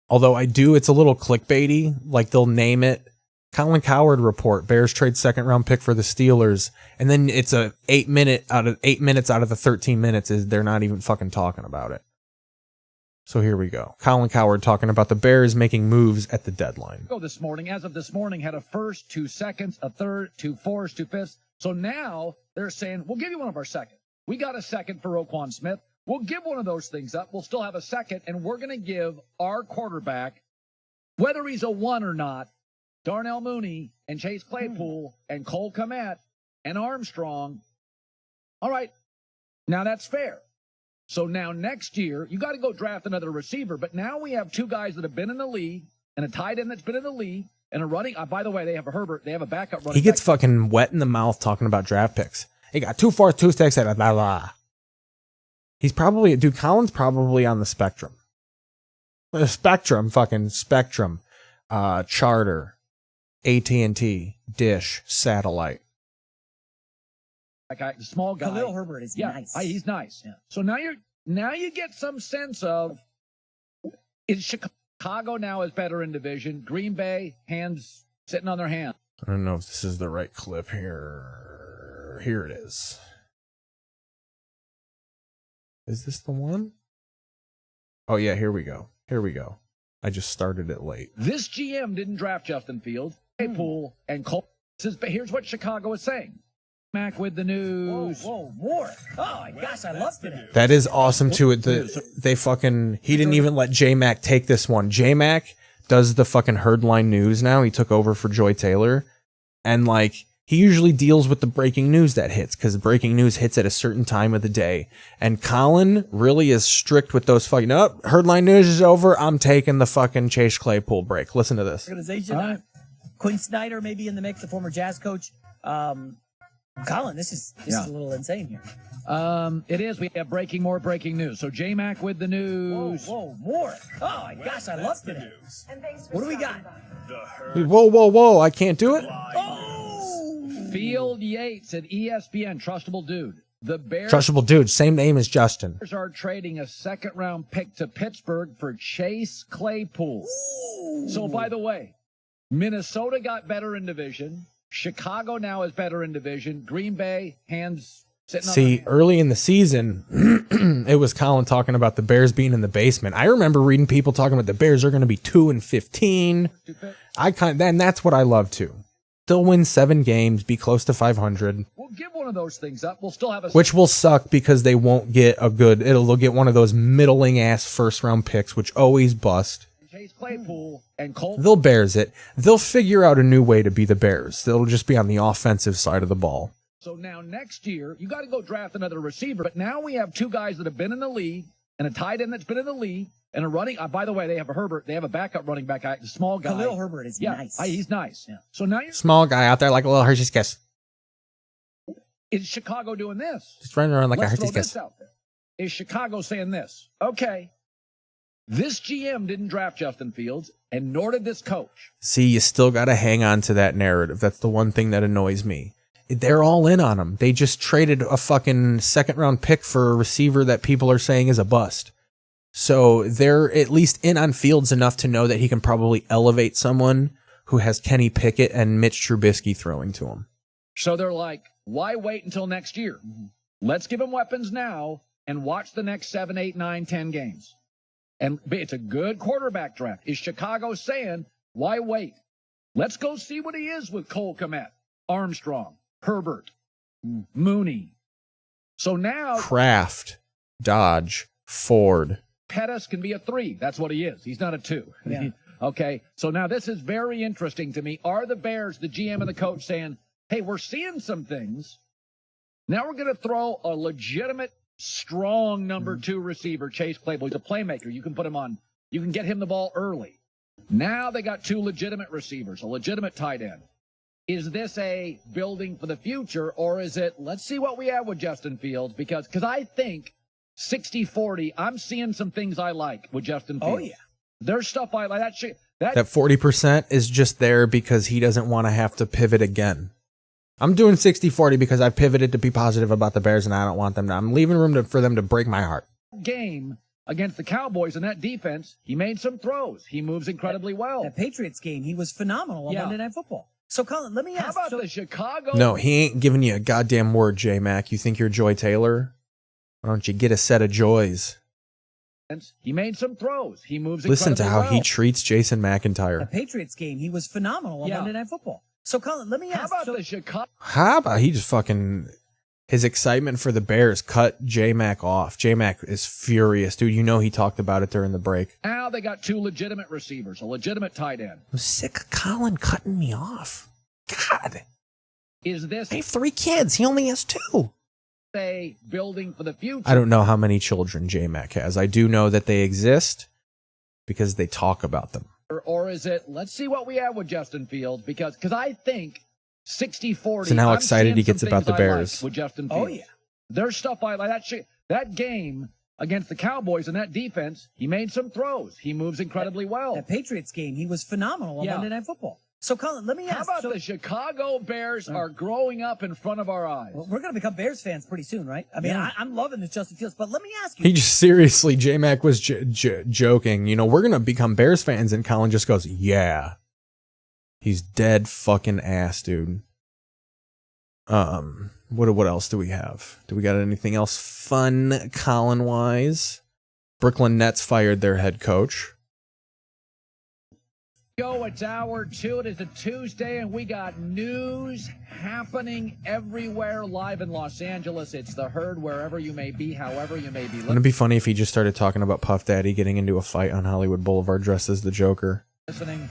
Although it's a little clickbaity. Like they'll name it Colin Cowherd report, Bears trade second round pick for the Steelers. And then it's 8 minutes out of the 13 minutes is they're not even fucking talking about it. So here we go. Colin Cowherd talking about the Bears making moves at the deadline. This morning, as of this morning, had a first, 2 seconds, a third, 2 fourths, 2 fifths. So now they're saying, we'll give you one of our seconds. We got a second for Roquan Smith. We'll give one of those things up. We'll still have a second, and we're going to give our quarterback, whether he's a 1 or not, Darnell Mooney and Chase Claypool and Cole Kmet and Armstrong. All right, now that's fair. So now next year, you got to go draft another receiver. But now we have two guys that have been in the league and a tight end that's been in the league and a running. By the way, they have a Herbert. They have a backup running. He gets fucking wet in the mouth talking about draft picks. He got 2 4, 2 6, blah, blah, blah. He's probably, dude, Colin's probably on the spectrum. The spectrum, fucking spectrum. Charter, AT&T, Dish, Satellite. The small guy. Khalil Herbert is nice. He's nice. Yeah. So now you get some sense of, is Chicago now is better in division? Green Bay, hands sitting on their hands. I don't know if this is the right clip here. Here it is. Is this the one? Oh yeah, here we go. Here we go. I just started it late. This GM didn't draft Justin Fields. Pool and Cole. Here's what Chicago is saying. Mac with the news. Whoa, more. Oh my gosh, I love it. That is awesome too. He didn't even let J-Mac take this one. J-Mac does the fucking Herdline News now. He took over for Joy Taylor. And like, he usually deals with the breaking news that hits, because breaking news hits at a certain time of the day. And Colin really is strict with those fucking, Herdline News is over, I'm taking the fucking Chase Claypool break. Listen to this. Organization. Quinn Snyder may be in the mix, the former Jazz coach. Colin, this is a little insane here. It is. We have more breaking news. So J-Mac with the news. Whoa, more. Oh my gosh, I love it. What do we got? Whoa, I can't do it? Field Yates at ESPN, trustable dude. The Bears. Trustable dude, same name as Justin. Are trading a second-round pick to Pittsburgh for Chase Claypool. Ooh. So, by the way, Minnesota got better in division. Chicago now is better in division. Green Bay, hands sitting on their hands. Early in the season, it was Colin talking about the Bears being in the basement. I remember reading people talking about the Bears are going to be 2-15. Then that's what I love too. They'll win 7 games, be close to 500. We'll give one of those things up. We'll still have a... Which will suck because they won't get they'll get one of those middling ass first round picks, which always bust. Chase Claypool and Colt. They'll Bears it. They'll figure out a new way to be the Bears. They'll just be on the offensive side of the ball. So now next year, you got to go draft another receiver. But now we have 2 guys that have been in the league and a tight end that's been in the league and a running. By the way, they have a Herbert. They have a backup running back, the small guy. Khalil Herbert is nice. He's nice. Yeah. So now you're small guy out there like a little Hershey's Kiss. Is Chicago doing this? Just running around like a Hershey's Kiss. Kiss. Out there. Is Chicago saying this? Okay. This GM didn't draft Justin Fields, and nor did this coach. See, you still got to hang on to that narrative. That's the one thing that annoys me. They're all in on him. They just traded a fucking second-round pick for a receiver that people are saying is a bust. So they're at least in on Fields enough to know that he can probably elevate someone who has Kenny Pickett and Mitch Trubisky throwing to him. So they're like, why wait until next year? Let's give him weapons now and watch the next 7, 8, 9, 10 games. And it's a good quarterback draft. Is Chicago saying, why wait? Let's go see what he is with Cole Kmet, Armstrong, Herbert, Mooney. So now Kraft, Dodge, Ford. Pettis can be a 3. That's what he is. He's not a 2. Yeah. Okay. So now this is very interesting to me. Are the Bears, the GM and the coach, saying, hey, we're seeing some things. Now we're going to throw a legitimate, strong number 2 receiver, Chase Claypool. He's a playmaker. You can put him on. You can get him the ball early. Now they got 2 legitimate receivers, a legitimate tight end. Is this a building for the future, or is it, let's see what we have with Justin Fields? Because I think 60-40, I'm seeing some things I like with Justin Fields. Oh, yeah. There's stuff I like. That 40% is just there because he doesn't want to have to pivot again. I'm doing 60-40 because I've pivoted to be positive about the Bears, and I don't want them to. I'm leaving room for them to break my heart. Game against the Cowboys in that defense, he made some throws. He moves incredibly well. That Patriots game, he was phenomenal on Monday Night Football. So, Colin, let me ask. How about the Chicago? No, he ain't giving you a goddamn word, J-Mac. You think you're Joy Taylor? Why don't you get a set of joys? He made some throws. He moves Listen to how well. he treats Jason McIntyre. The Patriots game, he was phenomenal on Monday Night Football. So, Colin, let me ask. How about the Chicago? How about he just fucking... His excitement for the Bears cut J-Mac off. J-Mac is furious. Dude, you know he talked about it during the break. Now they got 2 legitimate receivers, a legitimate tight end. I'm sick of Colin cutting me off. God. Is this... I have 3 kids. He only has 2. say building for the future. I don't know how many children J-Mac has. I do know that they exist because they talk about them. Or is it, let's see what we have with Justin Fields, because I think 60-40. So how I'm excited seeing he gets some about the things I like Bears. with Justin Fields. Oh, yeah. There's stuff I like. That game against the Cowboys and that defense, he made some throws. He moves incredibly well. That Patriots game, he was phenomenal on Monday Night Football. So, Colin, let me ask. How about the Chicago Bears are growing up in front of our eyes? Well, we're going to become Bears fans pretty soon, right? I mean, Yeah. I'm loving this Justin Fields, but let me ask you. He just seriously, J-Mac was joking. You know, we're going to become Bears fans. And Colin just goes, yeah. He's dead fucking ass, dude. What else do we have? Do we got anything else fun, Colin-wise? Brooklyn Nets fired their head coach. Yo, it's hour 2. It is a Tuesday, and we got news happening everywhere live in Los Angeles. It's the Herd, wherever you may be, however you may be. Wouldn't it be funny if he just started talking about Puff Daddy getting into a fight on Hollywood Boulevard dressed as the Joker? Listening,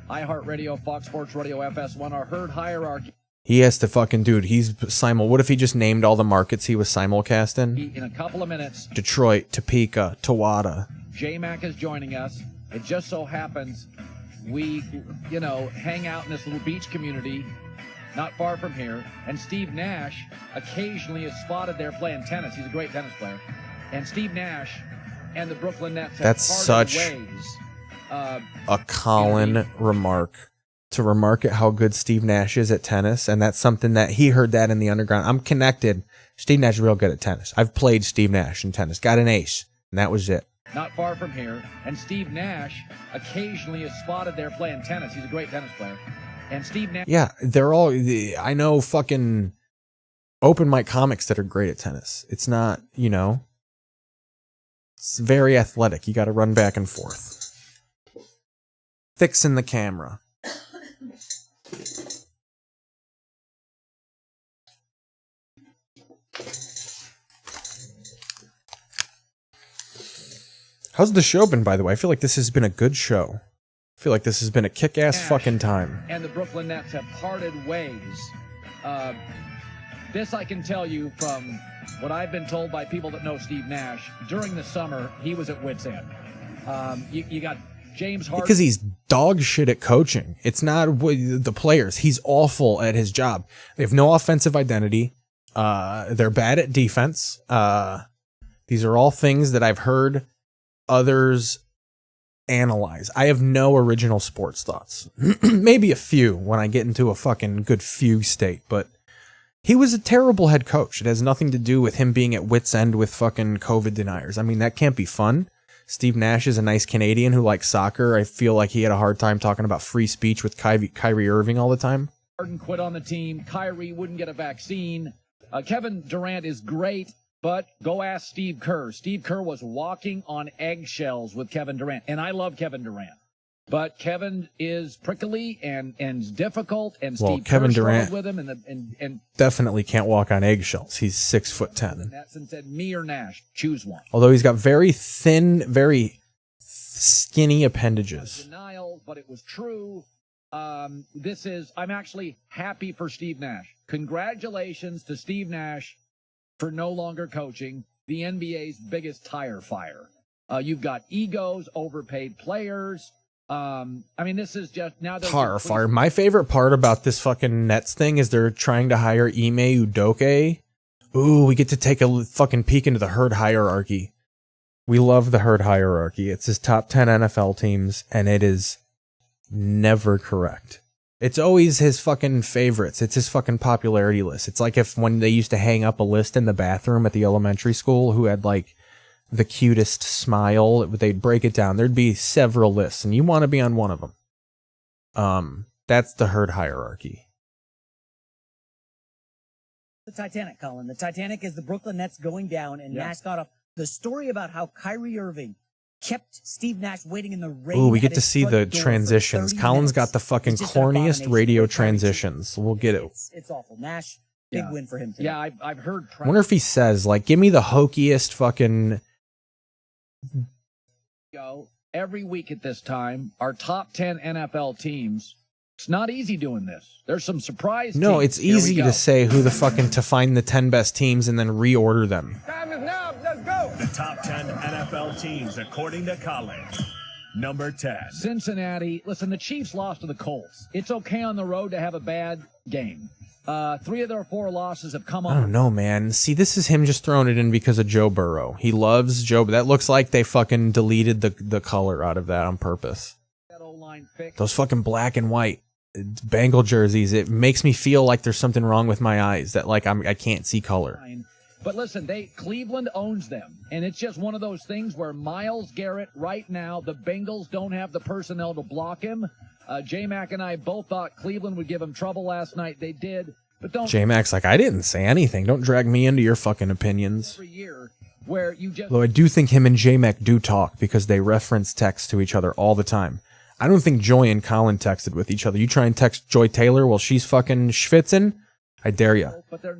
iHeartRadio, Fox Sports Radio, FS1, our Herd hierarchy. He has to fucking, dude, what if he just named all the markets he was simulcasting? In a couple of minutes, Detroit, Topeka, Towada. J-Mac is joining us. It just so happens we, hang out in this little beach community not far from here, and Steve Nash occasionally is spotted there playing tennis. He's a great tennis player. And Steve Nash and the Brooklyn Nets have That's parted such ways. a Colin remark. To remark at how good Steve Nash is at tennis, and that's something that he heard that in the underground. I'm connected. Steve Nash is real good at tennis. I've played Steve Nash in tennis. Got an ace, and that was it. Not far from here, and Steve Nash occasionally is spotted there playing tennis. He's a great tennis player. And Steve Nash... Yeah, they're all... I know fucking open mic comics that are great at tennis. It's not, it's very athletic. You got to run back and forth. Fixing the camera. How's the show been, by the way? I feel like this has been a good show. I feel like this has been a kick-ass fucking time. And the Brooklyn Nets have parted ways. This I can tell you from what I've been told by people that know Steve Nash. During the summer, he was at wit's end. You got James Harden. Because he's dog shit at coaching. It's not the players. He's awful at his job. They have no offensive identity. They're bad at defense. These are all things that I've heard others analyze. I have no original sports thoughts. Maybe a few when I get into a fucking good fugue state, but he was a terrible head coach. It has nothing to do with him being at wit's end with fucking COVID deniers. I mean, that can't be fun. Steve Nash is a nice Canadian who likes soccer. I feel like he had a hard time talking about free speech with Kyrie Irving all the time. Harden quit on the team. Kyrie wouldn't get a vaccine. Kevin Durant is great. But go ask Steve Kerr. Steve Kerr was walking on eggshells with Kevin Durant. And I love Kevin Durant. But Kevin is prickly and difficult. And Steve Kevin Kerr Durant with him. And definitely can't walk on eggshells. He's 6'10". and said, me or Nash, choose one. Although he's got very thin, very skinny appendages. Denial, but it was true. I'm actually happy for Steve Nash. Congratulations to Steve Nash for no longer coaching the NBA's biggest tire fire. You've got egos, overpaid players. This is just now. Tire fire. My favorite part about this fucking Nets thing is they're trying to hire Ime Udoka. Ooh, we get to take a fucking peek into the Herd hierarchy. We love the Herd hierarchy. It's his top 10 NFL teams, and it is never correct. It's always his fucking favorites. It's his fucking popularity list. It's like when they used to hang up a list in the bathroom at the elementary school who had like the cutest smile. They'd break it down. There'd be several lists, and you want to be on one of them. That's the Herd hierarchy. The Titanic, Colin. The Titanic is the Brooklyn Nets going down, and Nash got off. The story about how Kyrie Irving kept Steve Nash waiting in the rain. Ooh, we get to see the transitions. Colin's got the fucking corniest radio transitions. We'll get it. It's awful. Nash, big win for him today. Yeah, I've heard. I wonder if he says, like, give me the hokiest fucking... Every week at this time, our top 10 NFL teams It's not easy doing this. There's some surprise No, teams. it's Here we easy go. to say who the fucking to find the 10 best teams and then reorder them. Time is now. Let's go. The top 10 NFL teams according to Colin. Number 10. Cincinnati. Listen, the Chiefs lost to the Colts. It's okay on the road to have a bad game. 3 of their 4 losses have come I on. don't know, man. See, this is him just throwing it in because of Joe Burrow. He loves Joe, but that looks like they fucking deleted the color out of that on purpose. Those fucking black and white Bengal jerseys, it makes me feel like there's something wrong with my eyes, that like I can't see color. But listen, Cleveland owns them, and it's just one of those things where Myles Garrett right now, the Bengals don't have the personnel to block him. J-Mac and I both thought Cleveland would give him trouble last night. They did, but don't. J-Mac's like, I didn't say anything. Don't drag me into your fucking opinions. Every year where you just. Though I do think him and J-Mac do talk because they reference text to each other all the time. I don't think Joy and Colin texted with each other. You try and text Joy Taylor while she's fucking schwitzing, I dare ya.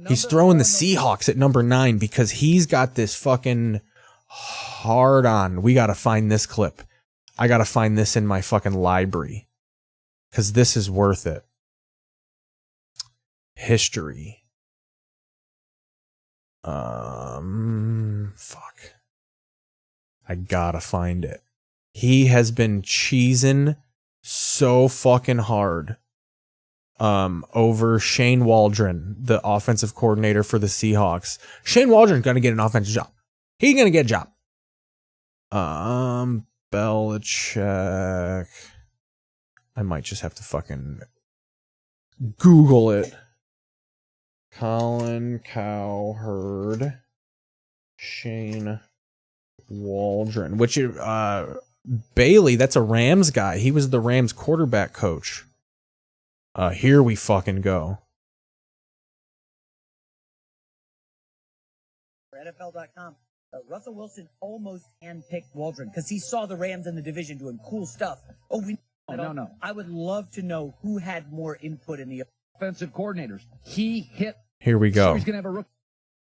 He's throwing the Seahawks at number 9 because he's got this fucking hard on. We got to find this clip. I got to find this in my fucking library because this is worth it. History. Fuck. I gotta find it. He has been cheesing so fucking hard over Shane Waldron, the offensive coordinator for the Seahawks. Shane Waldron's going to get an offensive job. He's going to get a job. Belichick. I might just have to fucking Google it. Colin Cowherd. Shane Waldron. Which, Bailey, that's a Rams guy. He was the Rams quarterback coach. Here we fucking go. For NFL.com, Russell Wilson almost handpicked Waldron because he saw the Rams in the division doing cool stuff. No. I would love to know who had more input in the offensive coordinators. He hit. Here we go. So he's gonna have a rookie.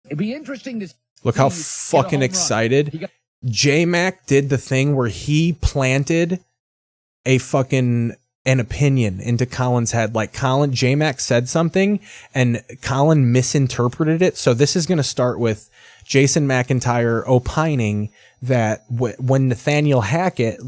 It'd be interesting to look how fucking excited. J-Mac did the thing where he planted an opinion into Colin's head. Like J-Mac said something and Colin misinterpreted it. So this is going to start with Jason McIntyre opining that when Nathaniel Hackett's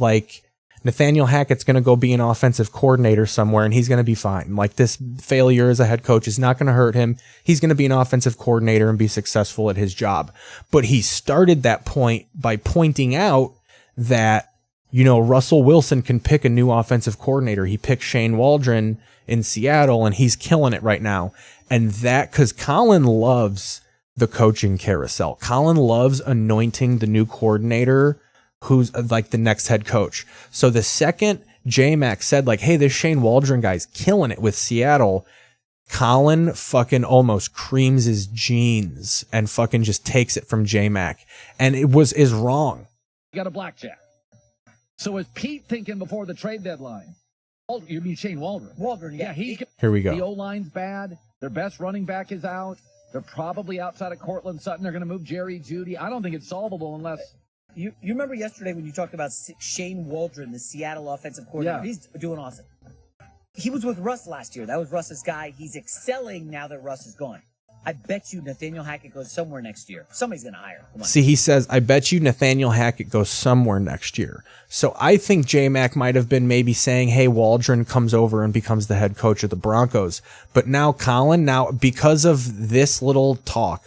going to go be an offensive coordinator somewhere and he's going to be fine. Like this failure as a head coach is not going to hurt him. He's going to be an offensive coordinator and be successful at his job. But he started that point by pointing out that, Russell Wilson can pick a new offensive coordinator. He picked Shane Waldron in Seattle and he's killing it right now. And that, because Colin loves the coaching carousel. Colin loves anointing the new coordinator who's like the next head coach. So the second J-Mac said hey, this Shane Waldron guy's killing it with Seattle, Colin fucking almost creams his jeans and fucking just takes it from J-Mac. And is wrong. You got a blackjack. So is Pete thinking before the trade deadline? You mean Shane Waldron? Waldron, yeah. Here we go. The O-line's bad. Their best running back is out. They're probably outside of Cortland Sutton. They're going to move Jerry Jeudy. I don't think it's solvable unless... You remember yesterday when you talked about Shane Waldron, the Seattle offensive coordinator? Yeah. He's doing awesome. He was with Russ last year. That was Russ's guy. He's excelling now that Russ is gone. I bet you Nathaniel Hackett goes somewhere next year. Somebody's going to hire him. See, he says, I bet you Nathaniel Hackett goes somewhere next year. So I think J-Mac might have been maybe saying, hey, Waldron comes over and becomes the head coach of the Broncos. But now Colin, because of this little talk,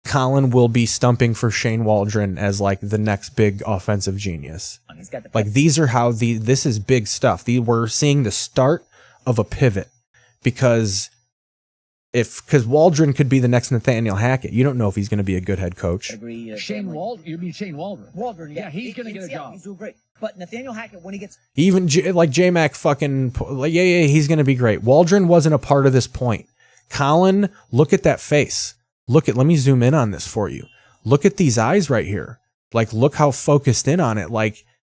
Colin will be stumping for Shane Waldron as the next big offensive genius. He's got these are how this is big stuff. We're seeing the start of a pivot because Waldron could be the next Nathaniel Hackett. You don't know if he's going to be a good head coach. I agree. Shane Waldron? You mean Shane Waldron? Waldron, yeah. He's going to get a job. He's doing great. But Nathaniel Hackett, when he gets... Even J-Mac fucking... he's going to be great. Waldron wasn't a part of this point. Colin, look at that face. Let me zoom in on this for you. Look at these eyes right here. Look how focused in on it.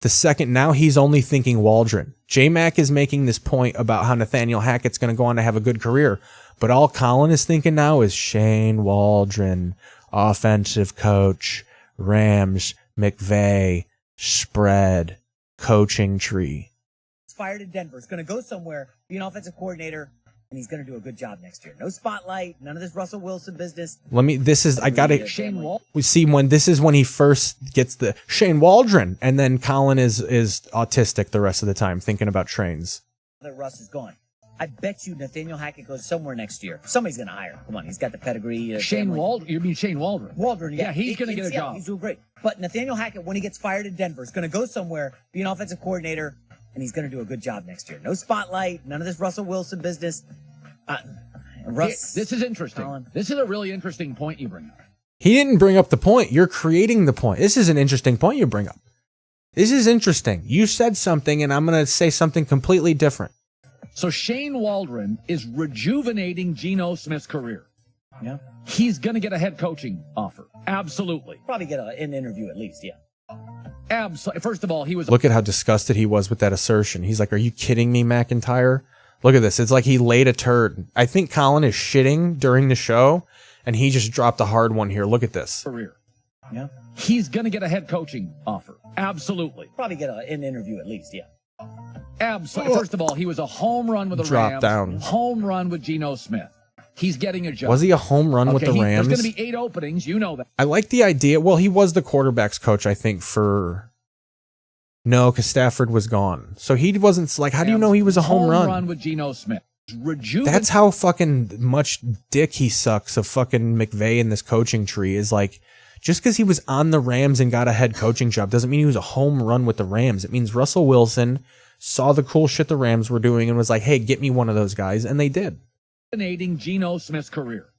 The second now he's only thinking Waldron. J-Mac is making this point about how Nathaniel Hackett's going to go on to have a good career. But all Colin is thinking now is Shane Waldron, offensive coach, Rams, McVay, spread, coaching tree. fired in Denver. He's going to go somewhere, be an offensive coordinator, and he's going to do a good job next year. No spotlight, none of this Russell Wilson business. Shane Waldron. We see this is when he first gets the Shane Waldron, and then Colin is autistic the rest of the time, thinking about trains. That Russ is gone. I bet you Nathaniel Hackett goes somewhere next year. Somebody's going to hire him. Come on, he's got the pedigree. Shane Waldron? You mean Shane Waldron? Waldron, yeah. He's going to get a job. He's doing great. But Nathaniel Hackett, when he gets fired in Denver, is going to go somewhere, be an offensive coordinator, and he's going to do a good job next year. No spotlight, none of this Russell Wilson business. Russ. This is interesting. Colin. This is a really interesting point you bring up. He didn't bring up the point. You're creating the point. This is an interesting point you bring up. This is interesting. You said something, and I'm going to say something completely different. So Shane Waldron is rejuvenating Geno Smith's career. Yeah. He's going to get a head coaching offer. Absolutely. Probably get an interview at least, yeah. Absolutely. First of all, he was... Look at how disgusted he was with that assertion. He's like, are you kidding me, McIntyre? Look at this. It's like he laid a turd. I think Colin is shitting during the show, and he just dropped a hard one here. Look at this. Career. Yeah. He's going to get a head coaching offer. Absolutely. Probably get an interview at least, yeah. Absolutely. First of all, he was a home run with the Drop Rams. down. Home run with Geno Smith. He's getting a job. Was he a home run with the Rams? There's going to be 8 openings. You know that. I like the idea. Well, he was the quarterback's coach, I think, for... No, because Stafford was gone. So he wasn't like, how do you know he was a home run? Home run with Geno Smith. That's how fucking much dick he sucks of fucking McVay in this coaching tree is like, just because he was on the Rams and got a head coaching job doesn't mean he was a home run with the Rams. It means Russell Wilson saw the cool shit the Rams were doing and was like, hey, get me one of those guys. And they did. Dominating Geno Smith's career.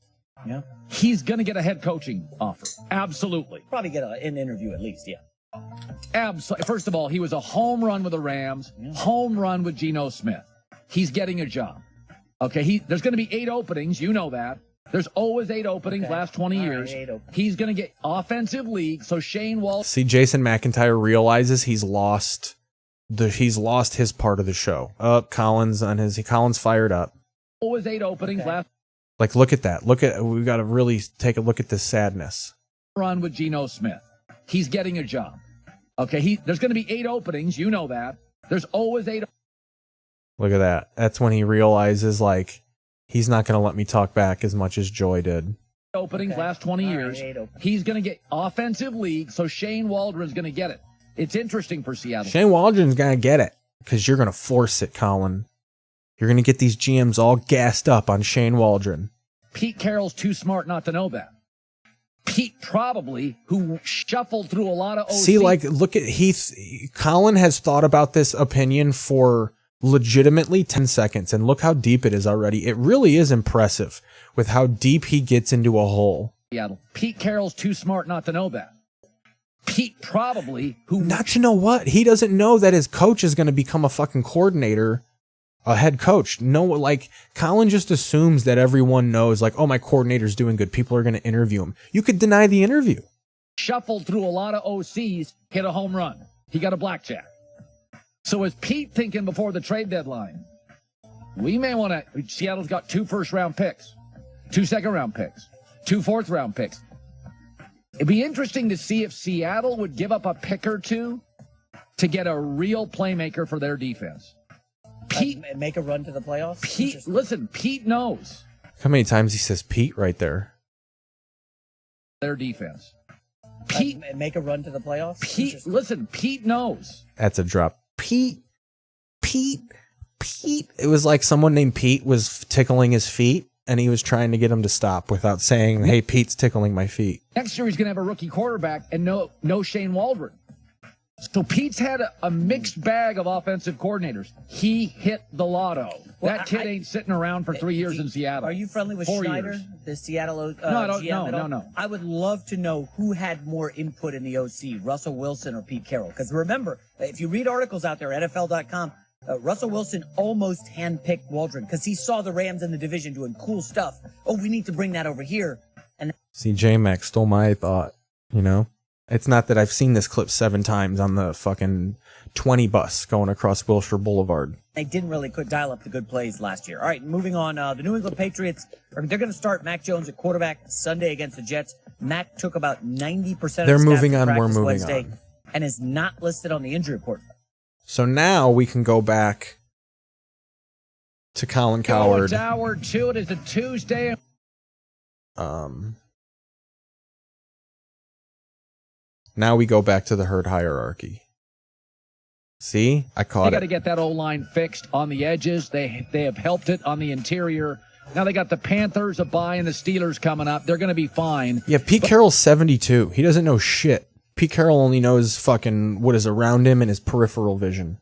Yeah. He's going to get a head coaching offer. Absolutely. Probably get an interview at least, yeah. Absolutely. First of all, he was a home run with the Rams. Yeah. Home run with Geno Smith. He's getting a job. Okay, there's going to be 8 openings. You know that. There's always 8 openings last 20 years. He's going to get offensive league. So Shane Waldron. See, Jason McIntyre realizes he's lost his part of the show. Colin's fired up. Always 8 openings last. Like, look at that. We got to really take a look at this sadness. Run with Geno Smith. He's getting a job. Okay, there's going to be 8 openings. You know that. There's always 8. Look at that. That's when he realizes, like, he's not going to let me talk back as much as Joy did. Openings last 20 years. He's going to get offensive league, so Shane Waldron's going to get it. It's interesting for Seattle. Shane Waldron's going to get it because you're going to force it, Colin. You're going to get these GMs all gassed up on Shane Waldron. Pete Carroll's too smart not to know that. Pete probably, who shuffled through a lot of OC. See, like, look at Colin has thought about this opinion for legitimately 10 seconds, and look how deep it is already. It really is impressive with how deep he gets into a hole. Seattle. Pete Carroll's too smart not to know that. Pete probably, who... Not to know what? He doesn't know that his coach is going to become a fucking coordinator, a head coach. No, like, Colin just assumes that everyone knows, like, oh, my coordinator's doing good. People are going to interview him. You could deny the interview. Shuffled through a lot of OCs, hit a home run. He got a blackjack. So is Pete thinking before the trade deadline, we may want to... Seattle's got 2 first-round picks, 2 second-round picks, 2 fourth-round picks. It'd be interesting to see if Seattle would give up a pick or 2 to get a real playmaker for their defense. Pete... make a run to the playoffs? Pete knows. How many times he says Pete right there? Their defense. Pete... make a run to the playoffs? Pete knows. That's a drop. Pete. It was like someone named Pete was tickling his feet, and he was trying to get him to stop without saying, hey, Pete's tickling my feet. Next year, he's going to have a rookie quarterback and no Shane Waldron. So Pete's had a mixed bag of offensive coordinators. He hit the lotto. Well, that kid ain't sitting around for 3 years in Seattle. Are you friendly with 4 Schneider, years. the Seattle GM? No. I would love to know who had more input in the OC, Russell Wilson or Pete Carroll. Because remember, if you read articles out there, NFL.com, Russell Wilson almost handpicked Waldron because he saw the Rams in the division doing cool stuff. Oh, we need to bring that over here. And see, J-Mac stole my thought, you know? It's not that I've seen this clip 7 times on the fucking 20 bus going across Wilshire Boulevard. They didn't really dial up the good plays last year. All right, moving on. The New England Patriots, they're going to start Mac Jones at quarterback Sunday against the Jets. Mac took about 90% of the They're snaps moving in on. practice We're moving Wednesday on. and is not listed on the injury report. So now we can go back to Colin Cowherd. It's hour 2. It is a Tuesday. Now we go back to the herd hierarchy. See? I caught They it. got to get that O-line fixed on the edges. They have helped it on the interior. Now they got the Panthers a bye and the Steelers coming up. They're going to be fine. Yeah, Pete Carroll's 72. He doesn't know shit. Pete Carroll only knows fucking what is around him and his peripheral vision.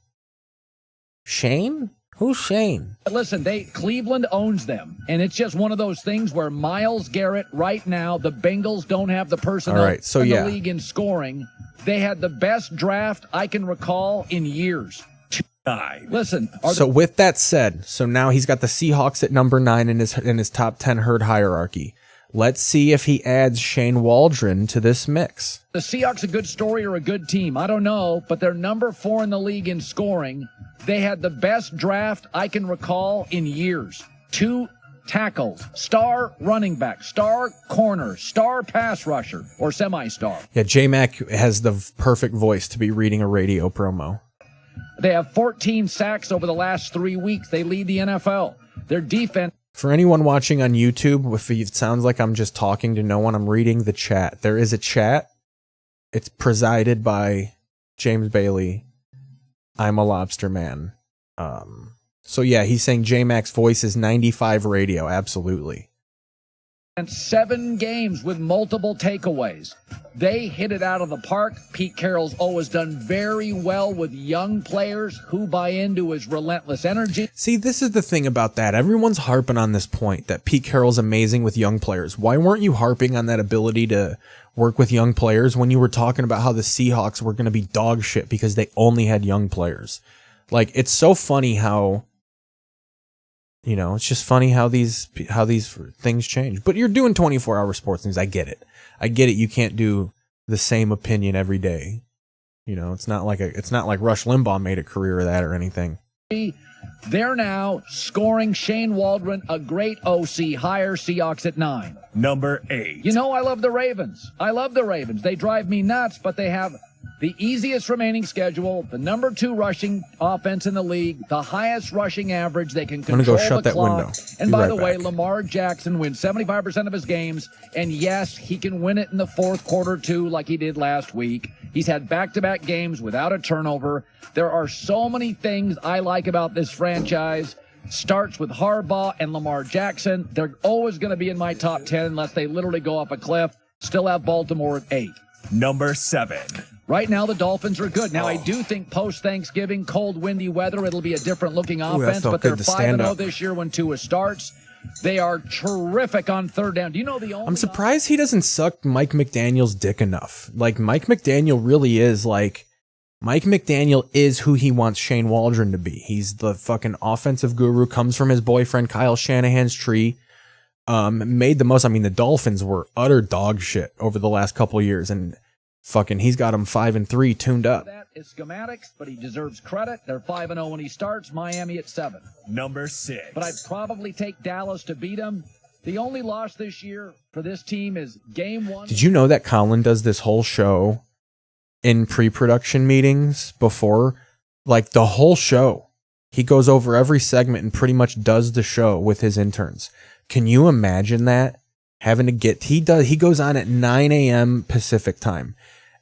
Shane? Who's Shane? Listen, Cleveland owns them, and it's just one of those things where Myles Garrett right now, the Bengals don't have the personnel All right, so in yeah. the league in scoring. They had the best draft I can recall in years. Listen, So with that said, so now he's got the Seahawks at number 9 in his top 10 herd hierarchy. Let's see if he adds Shane Waldron to this mix. the Seahawks a good story or a good team? I don't know, but they're number 4 in the league in scoring. They had the best draft I can recall in years. 2 tackles, star running back, star corner, star pass rusher, or semi-star. Yeah, J-Mac has the perfect voice to be reading a radio promo. They have 14 sacks over the last 3 weeks. They lead the NFL. Their defense... For anyone watching on YouTube, if it sounds like I'm just talking to no one, I'm reading the chat. There is a chat. It's presided by James Bailey. I'm a lobster man. So yeah, he's saying J-Mac's voice is 95 radio. Absolutely. And 7 games with multiple takeaways. They hit it out of the park. Pete Carroll's always done very well with young players who buy into his relentless energy. See, this is the thing about that. Everyone's harping on this point that Pete Carroll's amazing with young players. Why weren't you harping on that ability to work with young players when you were talking about how the Seahawks were going to be dog shit because they only had young players? Like, it's so funny how... You know, it's just funny how these things change. But you're doing 24-hour sports news. I get it. You can't do the same opinion every day. You know, it's not like Rush Limbaugh made a career of that or anything. They're now scoring Shane Waldron, a great OC, higher Seahawks at 9. Number 8. You know, I love the Ravens. They drive me nuts, but they have the easiest remaining schedule, the number 2 rushing offense in the league, the highest rushing average. They can control go shut the that clock. window. And Be by right the way, back. Lamar Jackson wins 75% of his games. And yes, he can win it in the fourth quarter too, like he did last week. He's had back-to-back games without a turnover. There are so many things I like about this franchise. Starts with Harbaugh and Lamar Jackson. They're always going to be in my top 10 unless they literally go off a cliff. Still have Baltimore at 8. Number 7. Right now, the Dolphins are good. Now, I do think post-Thanksgiving, cold, windy weather, it'll be a different-looking offense, but they're 5-0 this year when Tua starts. They are terrific on third down. Do you know the only... I'm surprised he doesn't suck Mike McDaniel's dick enough. Like, Mike McDaniel really is, like... Mike McDaniel is who he wants Shane Waldron to be. He's the fucking offensive guru, comes from his boyfriend Kyle Shanahan's tree. Made the most. I mean, the Dolphins were utter dog shit over the last couple years, and fucking he's got them 5-3 tuned up. That is schematics, but he deserves credit. They're 5-0 when he starts. Miami at 7. Number 6. But I'd probably take Dallas to beat him. The only loss this year for this team is game 1. Did you know that Colin does this whole show in pre-production meetings before? Like, the whole show. He goes over every segment and pretty much does the show with his interns. Can you imagine that? Having to get... He goes on at 9 a.m. Pacific time.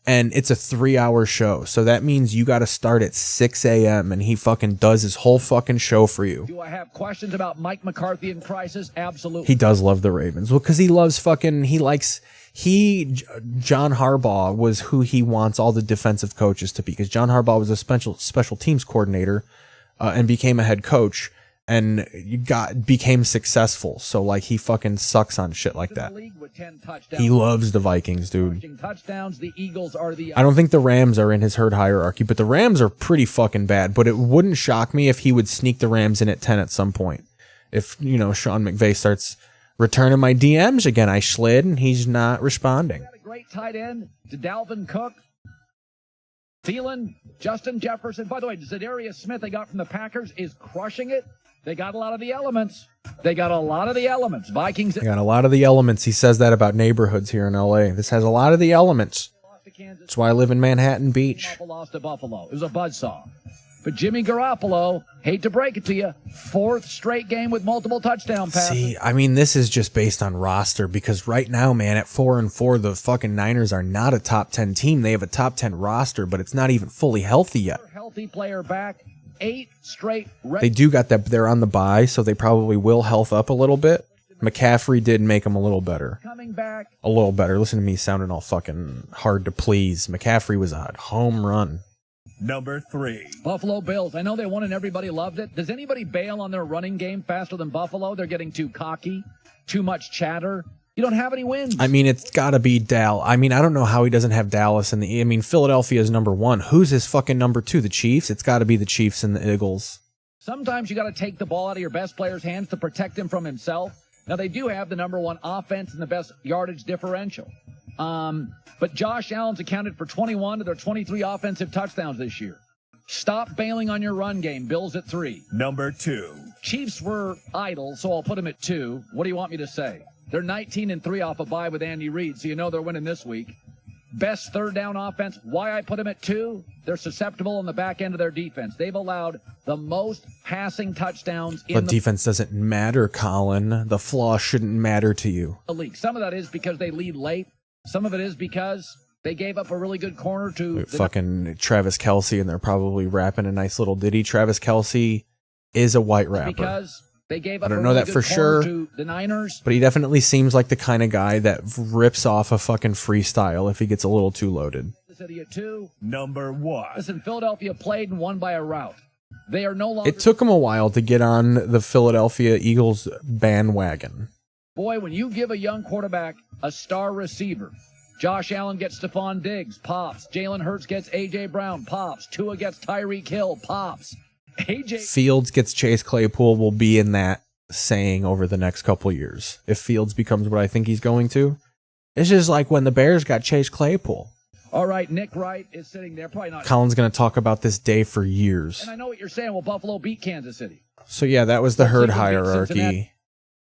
And it's a 3-hour show. So that means you got to start at 6 a.m. and he fucking does his whole fucking show for you. Do I have questions about Mike McCarthy and crisis? Absolutely. He does love the Ravens. Well, because he loves fucking... John Harbaugh was who he wants all the defensive coaches to be. Because John Harbaugh was a special teams coordinator and became a head coach. And became successful. So, like, he fucking sucks on shit like that. He loves the Vikings, dude. Touchdowns, the Eagles are the... I don't think the Rams are in his herd hierarchy, but the Rams are pretty fucking bad. But it wouldn't shock me if he would sneak the Rams in at 10 at some point. If, you know, Sean McVay starts returning my DMs again. I slid, and he's not responding. A great tight end to Dalvin Cook. Thielen, Justin Jefferson. By the way, Zadarius Smith they got from the Packers is crushing it. They got a lot of the elements. Vikings. They got a lot of the elements. He says that about neighborhoods here in L.A. This has a lot of the elements. That's why I live in Manhattan Beach. Lost to Buffalo. It was a buzzsaw. But Jimmy Garoppolo, hate to break it to you, 4th straight game with multiple touchdown passes. See, I mean, this is just based on roster because right now, man, at 4-4, the fucking Niners are not a top 10 team. They have a top 10 roster, but it's not even fully healthy yet. Healthy player back, 8 straight. They do got that. They're on the bye, so they probably will health up a little bit. McCaffrey did make them a little better. Coming back. A little better. Listen to me sounding all fucking hard to please. McCaffrey was a home run. Number 3. Buffalo Bills. I know they won and everybody loved it. Does anybody bail on their running game faster than Buffalo? They're getting too cocky, too much chatter. You don't have any wins. I mean, it's got to be Dal. I mean, I don't know how he doesn't have Dallas in the... I mean, Philadelphia is number 1. Who's his fucking number 2? The Chiefs? It's got to be the Chiefs and the Eagles. Sometimes you got to take the ball out of your best player's hands to protect him from himself. Now, they do have the number 1 offense and the best yardage differential. But Josh Allen's accounted for 21 of their 23 offensive touchdowns this year. Stop bailing on your run game. Bills at 3. Number 2. Chiefs were idle, so I'll put them at 2. What do you want me to say? They're 19-3 off a bye with Andy Reid, so you know they're winning this week. Best third down offense. Why I put them at 2? They're susceptible on the back end of their defense. They've allowed the most passing touchdowns in the defense doesn't matter, Colin. The flaw shouldn't matter to you. The league. Some of that is because they lead late. Some of it is because they gave up a really good corner to fucking Travis Kelce, and they're probably rapping a nice little ditty. Travis Kelce is a white rapper. Because they gave up I don't know that for sure, to the Niners. But he definitely seems like the kind of guy that rips off a fucking freestyle if he gets a little too loaded. Number 1. Listen, Philadelphia played and won by a route. They are no longer... It took him a while to get on the Philadelphia Eagles bandwagon. Boy, when you give a young quarterback a star receiver, Josh Allen gets Stephon Diggs, pops. Jalen Hurts gets A.J. Brown, pops. Tua gets Tyreek Hill, pops. Fields gets Chase Claypool will be in that saying over the next couple years. If Fields becomes what I think he's going to. It's just like when the Bears got Chase Claypool. All right, Nick Wright is sitting there. Probably not. Colin's going to talk about this day for years. And I know what you're saying. Well, Buffalo beat Kansas City. So yeah, that was the herd hierarchy.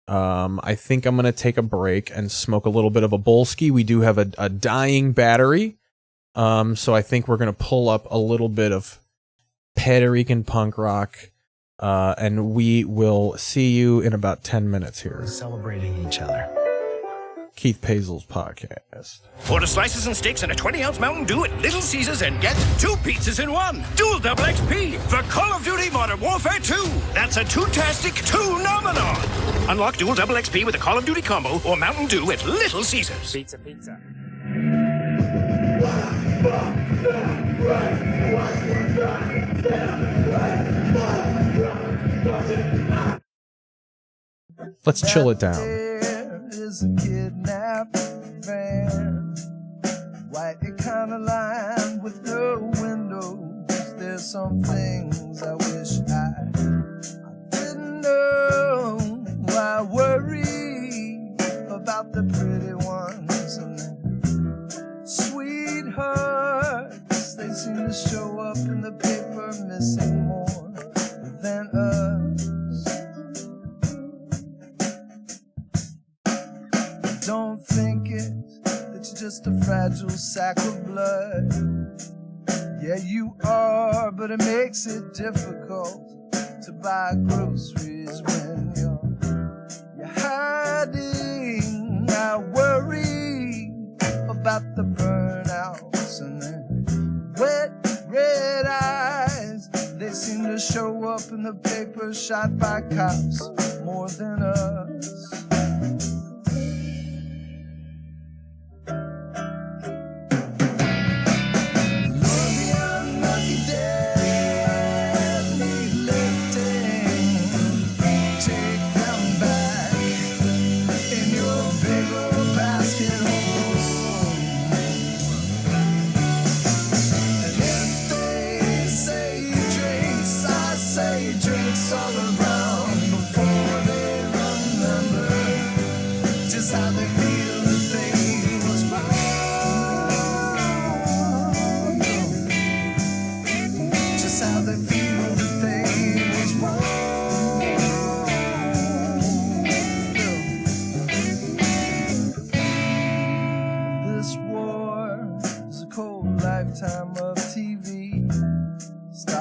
I think I'm going to take a break and smoke a little bit of a Bolski. We do have a dying battery. So I think we're going to pull up a little bit of Puerto Rican punk rock. And we will see you in about 10 minutes here. Celebrating each other. Keith Paesel's podcast. Order slices and steaks and a 20-ounce Mountain Dew at Little Caesars and get 2 pizzas in 1. Dual double XP for Call of Duty Modern Warfare 2. That's a 2-tastic 2-nomenon. Unlock dual double XP with a Call of Duty combo or Mountain Dew at Little Caesars. Pizza, pizza. Let's chill it down. Is a kidnapped van, white kind of line with no windows. There's some things I wish I didn't know. I worry about the pretty ones and their sweethearts. They seem to show up in the paper missing more than us. Don't think it, that you're just a fragile sack of blood. Yeah, you are, but it makes it difficult to buy groceries when you're hiding. I worry about the burnouts and their wet red eyes. They seem to show up in the paper shot by cops more than us.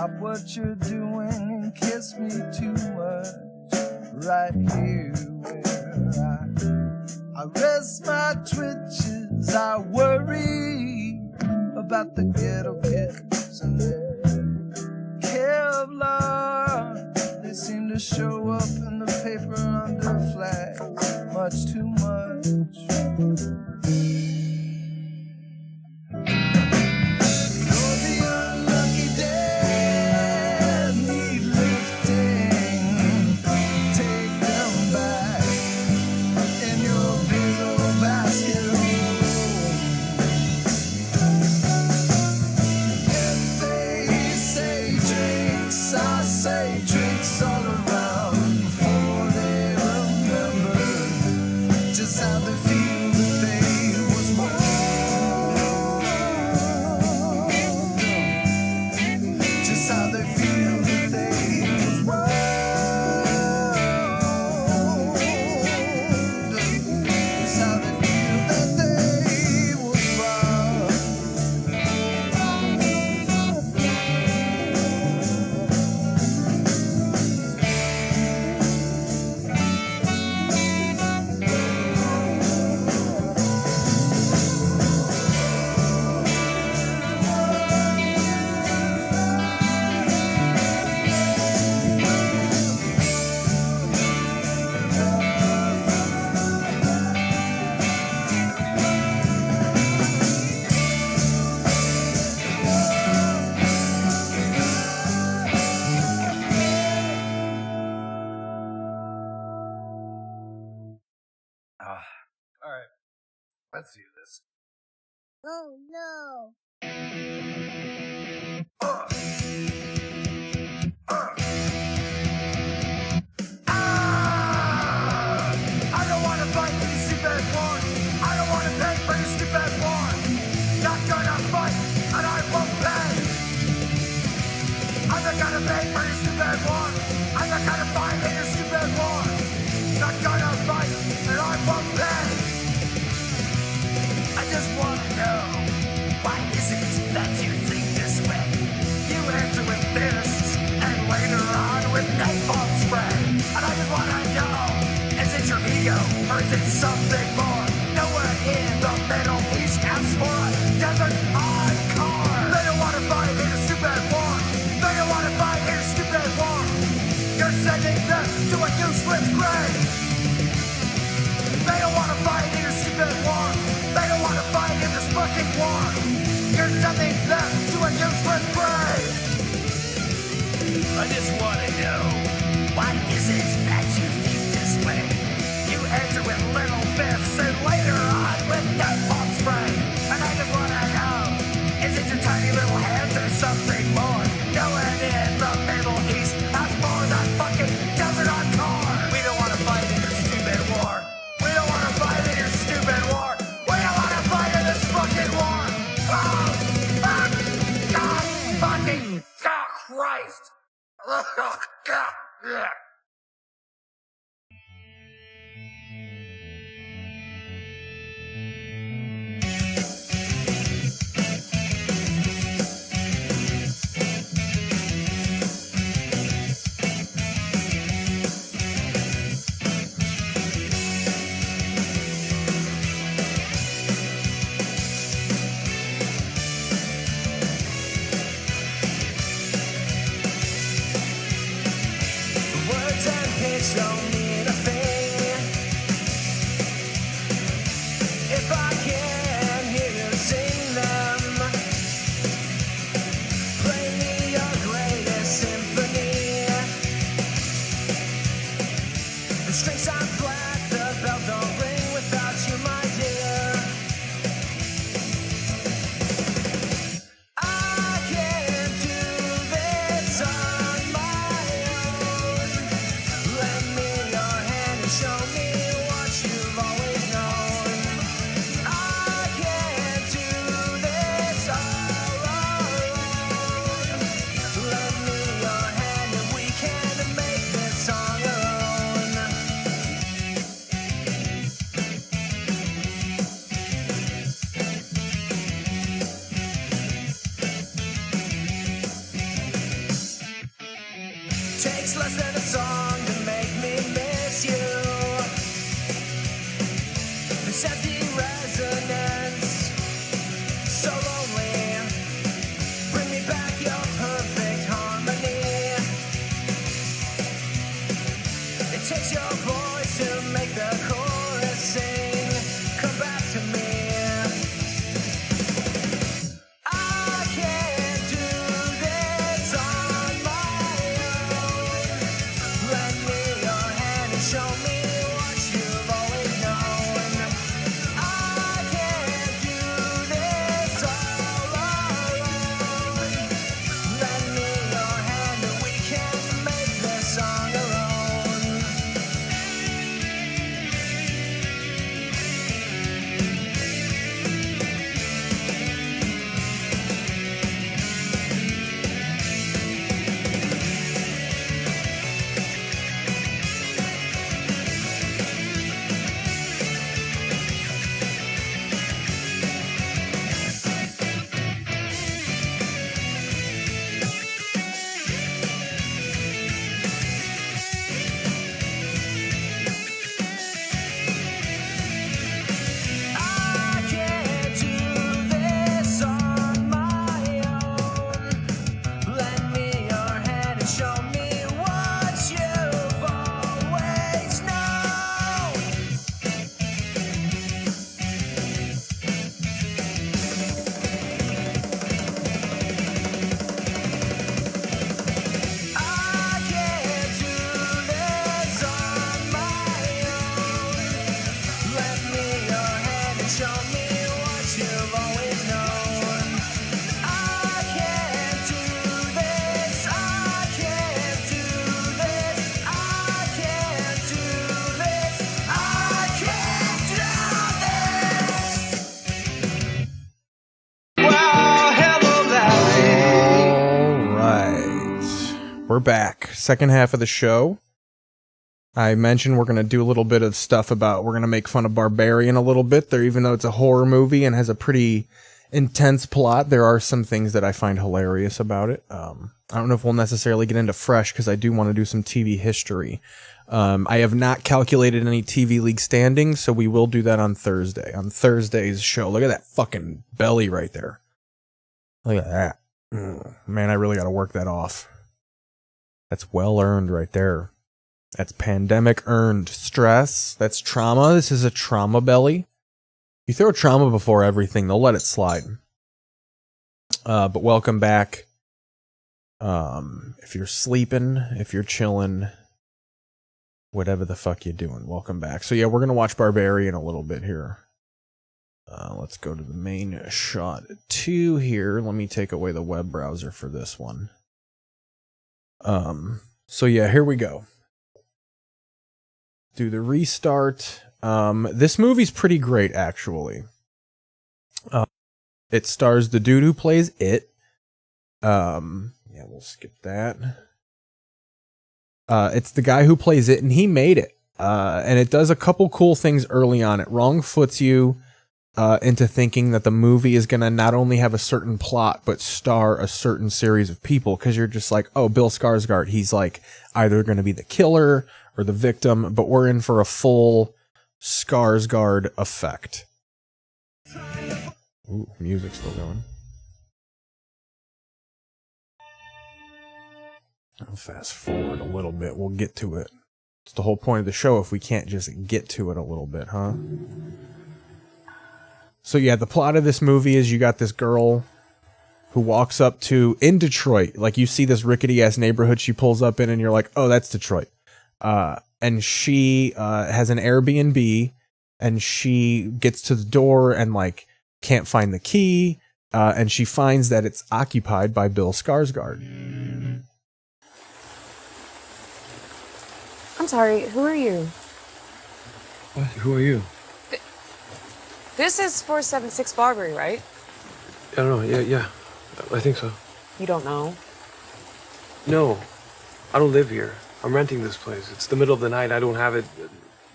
Stop what you're doing and kiss me too much. Right here where I rest my twitches. I worry about the ghetto kids and their Kevlar. They seem to show up in the paper under a flag much too much. Let's do this. Oh no. I don't want to fight for your stupid war. I don't want to pay for your stupid war. Not gonna fight, and I won't pay. I'm not gonna pay for your stupid war. I'm not gonna fight in your stupid war. Not gonna fight, and I won't pay. I just want to know, why is it that you think this way? You answer with fists, and later on with napalm spray. And I just want to know, is it your ego, or is it something more? No one in the Middle East asks for a desert encore. They don't want to fight in a stupid war. They don't want to fight in a stupid war. You're sending them to a useless grave. They don't want to fight in a stupid war. They don't want to fight in this fucking war. You're sending them to a useless grave. I just want to know, why is it that you think this way? You answer with little fists and later on with napalm spray. And I just want to know, is it your tiny little hands or something more? No one in the Middle East asks for that fucking desert encore. We don't want to fight in your stupid war. We don't want to fight in your stupid war. We don't want to fight in this fucking war. Oh, fuck. God fucking Christ. Oh, God. Yeah. What less than a song to make me miss you. This empty resonance, so lonely. Bring me back your perfect harmony. It takes your voice to make the chorus sing. Come back to me. I can't do this on my own. Lend me your hand and show me what you've always known. I can't do this all alone. Lend me your hand and we can make this song our own. I can't do this on my own. Lend me your hand and show me what you've always known. I can't do this on my own. Lend me your hand and show me what you've always known. I can't do this. I can't do this. I can't do this. I can't do this. Well, hello, All right. We're back. Second half of the show. I mentioned we're going to do a little bit of stuff about, we're going to make fun of Barbarian a little bit there, even though it's a horror movie and has a pretty intense plot. There are some things that I find hilarious about it. I don't know if we'll necessarily get into Fresh because I do want to do some TV history. I have not calculated any TV league standings, so we will do that on Thursday. On Thursday's show. Look at that fucking belly right there. Look at that. Man, I really got to work that off. That's well earned right there. That's pandemic earned stress. That's trauma. This is a trauma belly. You throw trauma before everything, they'll let it slide. But welcome back. If you're sleeping, if you're chilling, whatever the fuck you're doing, welcome back. So yeah, we're gonna watch Barbarian a little bit here. Let's go to the main shot 2 here. Let me take away the web browser for this one. So yeah, here we go. Do the restart. This movie's pretty great, actually. It stars the dude who plays It. Yeah, we'll skip that. It's the guy who plays It, and he made it. And it does a couple cool things early on. It wrong foots you into thinking that the movie is going to not only have a certain plot, but star a certain series of people. Because you're just like, oh, Bill Skarsgård, he's like either going to be the killer or the victim, but we're in for a full Skarsgård effect. Ooh, music's still going. I'll fast forward a little bit. We'll get to it. It's the whole point of the show if we can't just get to it a little bit, huh? So yeah, the plot of this movie is you got this girl who walks up to, in Detroit, like you see this rickety ass neighborhood she pulls up in and you're like, oh, that's Detroit. And she has an Airbnb and she gets to the door and like can't find the key. And she finds that it's occupied by Bill Skarsgård. I'm sorry, who are you? What? Who are you? This is 476 Barbary, right? I don't know. Yeah. I think so. You don't know? No. I don't live here. I'm renting this place. It's the middle of the night. I don't have it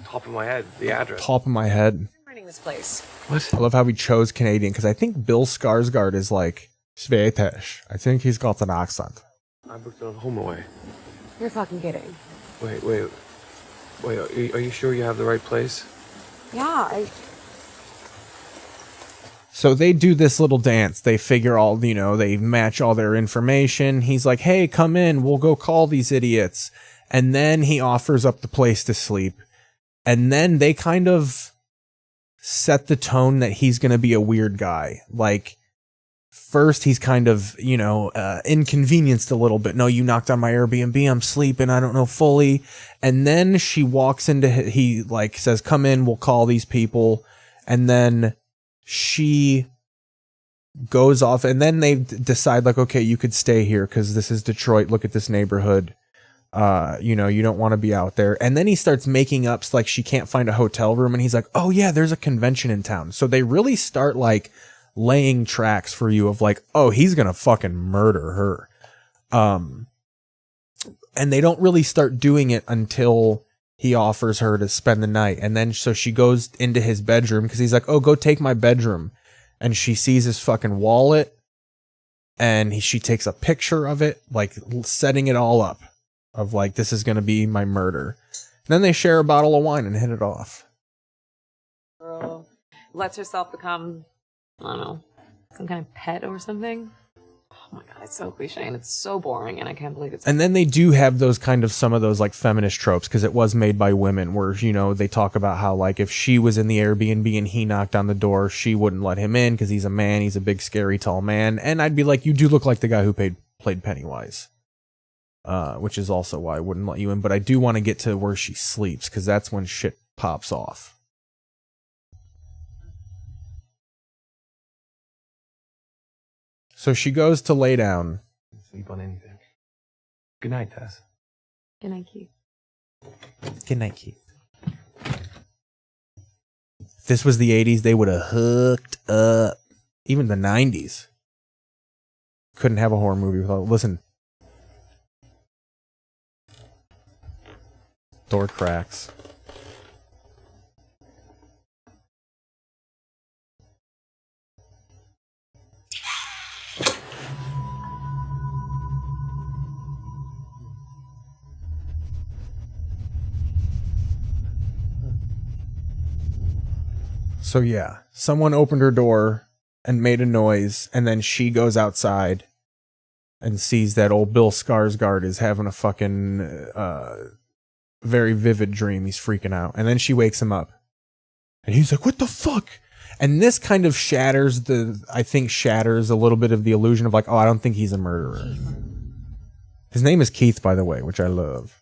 top of my head, the address. Top of my head. I'm renting this place. What? I love how he chose Canadian, because I think Bill Skarsgård is like Swedish. I think he's got an accent. I booked it on HomeAway. You're fucking kidding. Wait, are you sure you have the right place? Yeah, So they do this little dance. They figure all, they match all their information. He's like, hey, come in. We'll go call these idiots. And then he offers up the place to sleep. And then they kind of set the tone that he's going to be a weird guy. Like, first he's kind of, inconvenienced a little bit. No, you knocked on my Airbnb. I'm sleeping. I don't know fully. And then she walks into, he like says, come in. We'll call these people. And then she goes off, and then they decide like, okay, you could stay here because this is Detroit. Look at this neighborhood. You don't want to be out there. And then he starts making up like she can't find a hotel room, and he's like, oh yeah, there's a convention in town. So they really start like laying tracks for you of like, oh, he's gonna fucking murder her. And they don't really start doing it until he offers her to spend the night. And then so she goes into his bedroom because he's like, oh, go take my bedroom. And she sees his fucking wallet, and she takes a picture of it, like setting it all up of like, this is going to be my murder. And then they share a bottle of wine and hit it off. Girl lets herself become, I don't know, some kind of pet or something. Oh my god, it's so cliche and it's so boring, and I can't believe it's. And then they do have those kind of some of those like feminist tropes because it was made by women where, they talk about how like if she was in the Airbnb and he knocked on the door, she wouldn't let him in because he's a man. He's a big, scary, tall man. And I'd be like, you do look like the guy who played Pennywise, which is also why I wouldn't let you in. But I do want to get to where she sleeps because that's when shit pops off. So she goes to lay down. Sleep on anything. Good night, Tess. Good night, Keith. Good night, Keith. If this was the 80s, they would have hooked up. Even the 90s. Couldn't have a horror movie without... Listen. Door cracks. So yeah, someone opened her door and made a noise, and then she goes outside and sees that old Bill Skarsgård is having a fucking very vivid dream. He's freaking out. And then she wakes him up. And he's like, what the fuck? And this kind of shatters a little bit of the illusion of like, oh, I don't think he's a murderer. His name is Keith, by the way, which I love.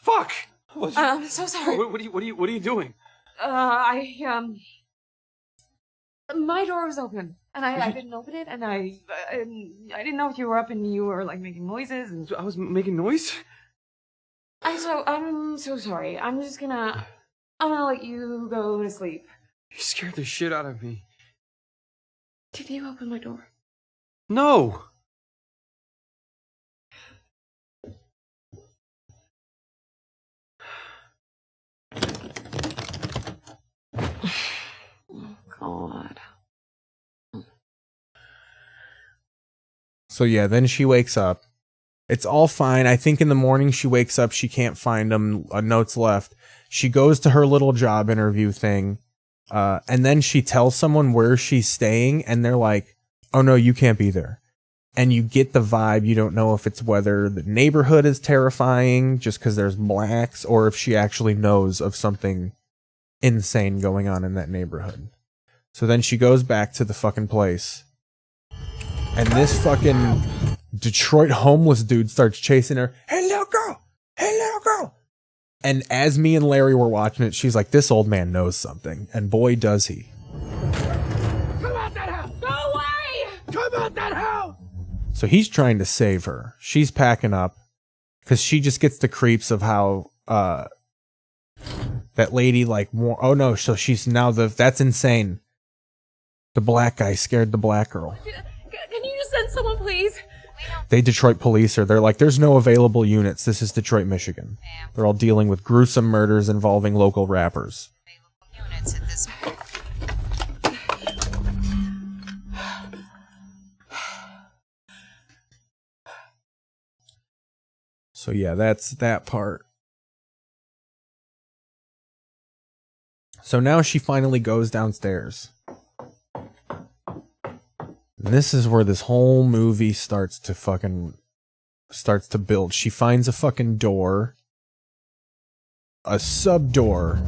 Fuck! I'm so sorry. What are you doing? My door was open, and I didn't open it, and I didn't know if you were up and you were like making noises. And I was making noise? I'm so sorry. I'm gonna let you go to sleep. You scared the shit out of me. Did you open my door? No! God. So yeah, then she wakes up. It's all fine. I think in the morning she wakes up, she can't find him. A note's left. She goes to her little job interview thing. And then she tells someone where she's staying, and they're like, oh no, you can't be there. And you get the vibe. You don't know if it's whether the neighborhood is terrifying just because there's blacks, or if she actually knows of something insane going on in that neighborhood. So then she goes back to the fucking place. And this fucking Detroit homeless dude starts chasing her. Hey, little girl! Hey, little girl! And as me and Larry were watching it, she's like, this old man knows something. And boy, does he. Come out that house! Go away! Come out that house! So he's trying to save her. She's packing up because she just gets the creeps of how that lady like, oh no, so she's now that's insane. The black guy scared the black girl. Can you just send someone, please? They Detroit police her. They're like, there's no available units. This is Detroit, Michigan. They're all dealing with gruesome murders involving local rappers. Units at this So yeah, that's that part. So now she finally goes downstairs. And this is where this whole movie starts to build. She finds a fucking door. A sub door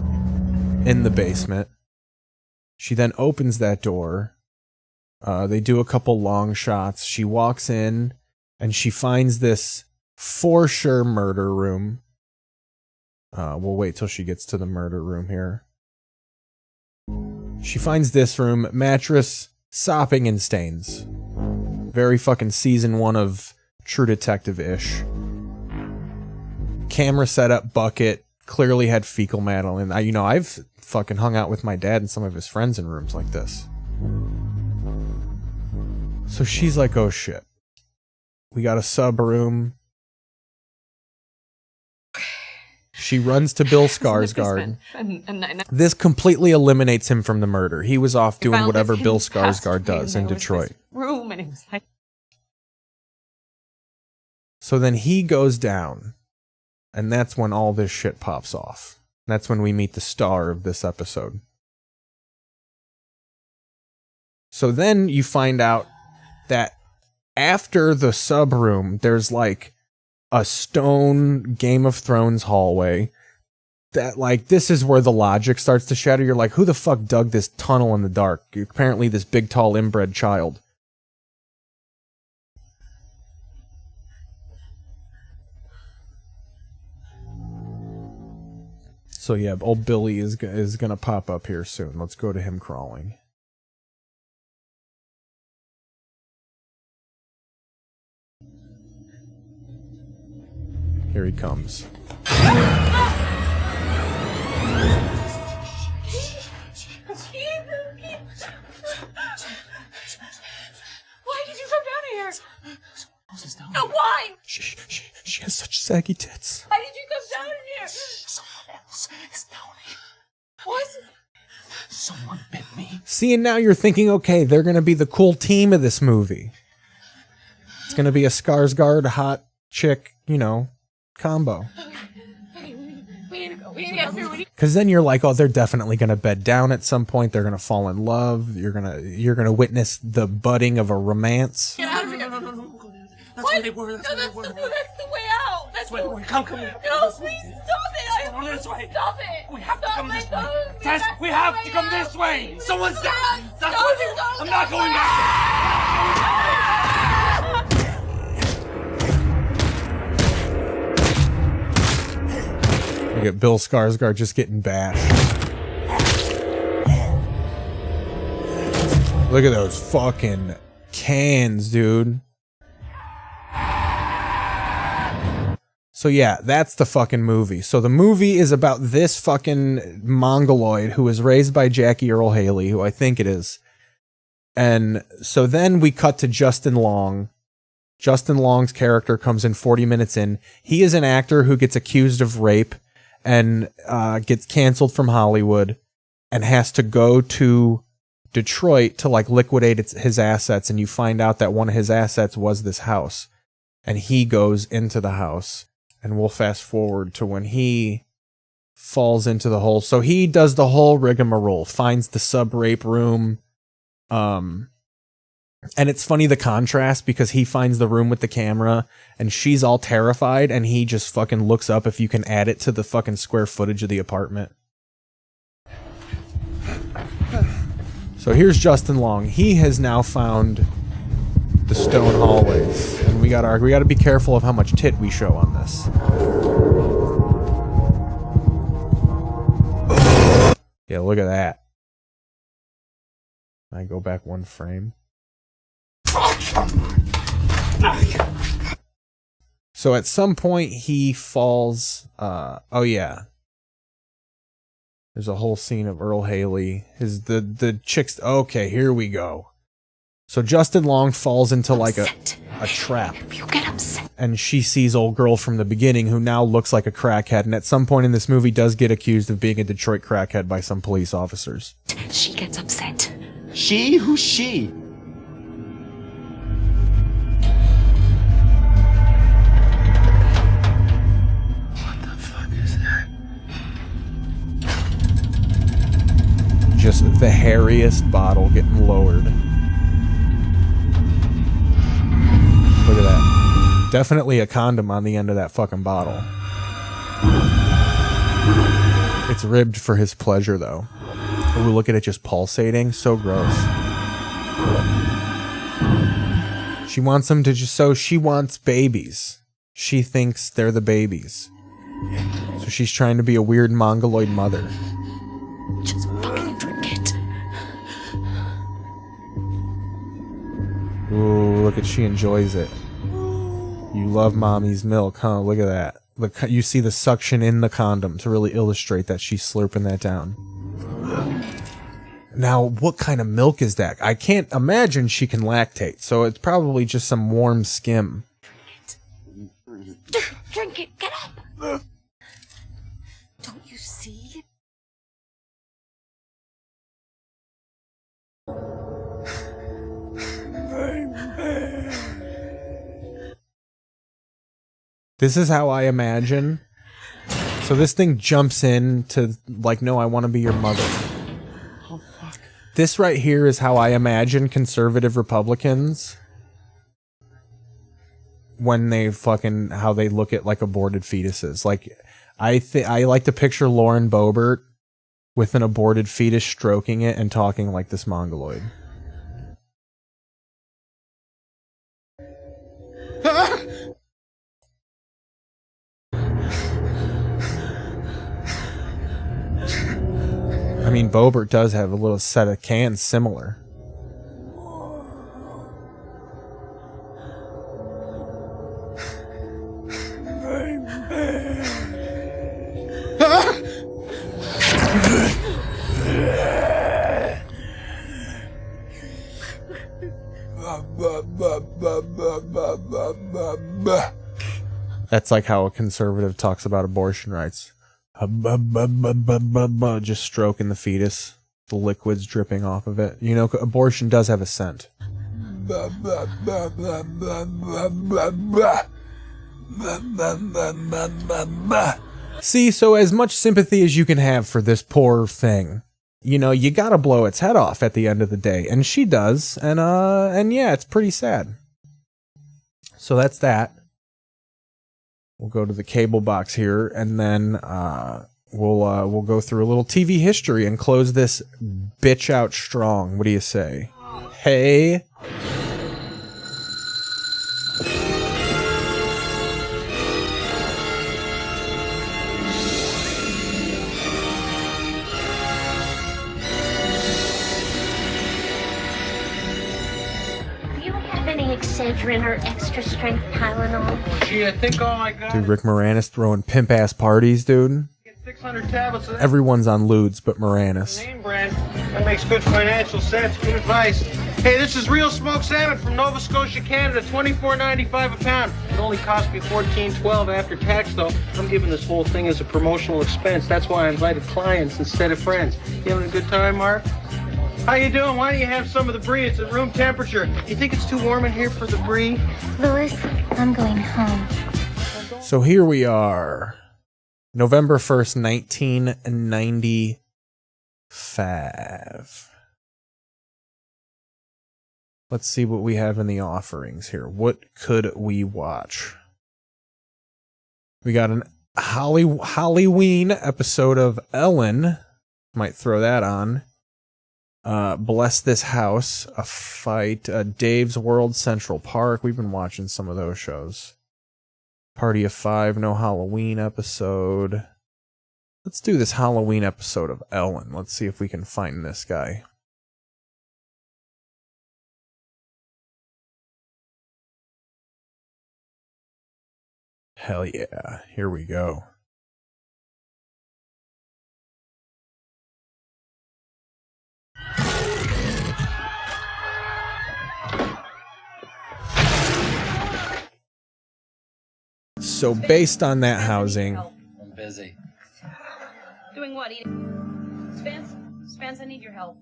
in the basement. She then opens that door. They do a couple long shots. She walks in and she finds this for sure murder room. We'll wait till she gets to the murder room here. She finds this room, mattress, sopping in stains. Very fucking season 1 of True Detective-ish. Camera setup, bucket, clearly had fecal matter. And I've fucking hung out with my dad and some of his friends in rooms like this. So she's like, oh shit. We got a sub room. She runs to Bill Skarsgård. This completely eliminates him from the murder. He was off doing whatever Bill Skarsgård does in Detroit. Room, and it was like, so then he goes down, and that's when all this shit pops off. That's when we meet the star of this episode. So then you find out that after the sub room, there's like a stone Game of Thrones hallway that, like, this is where the logic starts to shatter. You're like, who the fuck dug this tunnel in the dark? Apparently this big, tall, inbred child. So yeah, old Billy is gonna pop up here soon. Let's go to him crawling. Here he comes. Why did you come down here? No, why? She has such saggy tits. Why did you come down here? Someone else is down here. What? Someone bit me. See, and now you're thinking, okay, they're gonna be the cool team of this movie. It's gonna be a Skarsgård hot chick, combo. We need to go. We need to get through. Because then you're like, oh, they're definitely gonna bed down at some point. They're gonna fall in love. You're gonna witness the budding of a romance. Get out of here. That's where they were. That's the way out. That's where they were. Come. No, please stop it. Come this way. Stop it. We have to come this way. Tess, we have to come this way. Someone's down. I'm not going back. Look at Bill Skarsgård just getting bashed. Look at those fucking cans, dude. So yeah, that's the fucking movie. So the movie is about this fucking mongoloid who was raised by Jackie Earle Haley, who I think it is. And so then we cut to Justin Long. Justin Long's character comes in 40 minutes in. He is an actor who gets accused of rape and gets canceled from Hollywood and has to go to Detroit to like liquidate his assets. And you find out that one of his assets was this house. And he goes into the house. And we'll fast forward to when he falls into the hole. So he does the whole rigmarole, finds the sub-rape room. And it's funny the contrast because he finds the room with the camera and she's all terrified and he just fucking looks up if you can add it to the fucking square footage of the apartment. So here's Justin Long. He has now found the stone hallways, and we gotta be careful of how much tit we show on this. Yeah, look at that. I go back one frame. So at some point he falls. Oh yeah. There's a whole scene of Earle Haley. The chicks. Okay, here we go. So Justin Long falls into like a trap. You get upset. And she sees old girl from the beginning who now looks like a crackhead and at some point in this movie does get accused of being a Detroit crackhead by some police officers. She gets upset. She? Who's she? just the hairiest bottle getting lowered. Look at that. Definitely a condom on the end of that fucking bottle. It's ribbed for his pleasure, though. Ooh, look at it just pulsating. So gross. She wants them to just... So she wants babies. She thinks they're the babies. So she's trying to be a weird mongoloid mother. Just fucking drink it. Ooh, look at she enjoys it. You love mommy's milk, huh? Look at that. Look, you see the suction in the condom to really illustrate that she's slurping that down. Now, what kind of milk is that? I can't imagine she can lactate, so it's probably just some warm skim. Drink it. Get up. Don't you see? This is how I imagine. So this thing jumps in to, like, no, I want to be your mother. Oh, fuck. This right here is how I imagine conservative Republicans when they fucking, how they look at, like, aborted fetuses. Like, I like to picture Lauren Boebert with an aborted fetus stroking it and talking like this mongoloid. I mean, Boebert does have a little set of cans similar. That's like how a conservative talks about abortion rights. Just stroking the fetus, the liquids dripping off of it. You know, abortion does have a scent. See, so as much sympathy as you can have for this poor thing, you know, you gotta blow its head off at the end of the day, and she does, and yeah, it's pretty sad. So that's that. We'll go to the cable box here, and then we'll go through a little TV history and close this bitch out strong. What do you say? Hey. Excedrin or extra strength Tylenol. Gee, I think all I got. Dude, Rick Moranis throwing pimp ass parties, dude. Get 600 tablets of that. Everyone's on Ludes but Moranis. Name brand. That makes good financial sense. Good advice. Hey, this is real smoked salmon from Nova Scotia, Canada. $24.95 a pound. It only cost me $14.12 after tax, though. I'm giving this whole thing as a promotional expense. That's why I invited clients instead of friends. You having a good time, Mark? How you doing? Why don't you have some of the brie? It's at room temperature. You think it's too warm in here for the brie? Louis, I'm going home. So here we are. November 1st, 1995. Let's see what we have in the offerings here. What could we watch? We got an Halloween episode of Ellen. Might throw that on. Bless This House, a fight, Dave's World Central Park. We've been watching some of those shows. Party of Five, no Halloween episode. Let's do this Halloween episode of Ellen. Let's see if we can find this guy. Hell yeah, here we go. So based on that housing, I'm busy. Doing what? Eating? Spence, I need your help.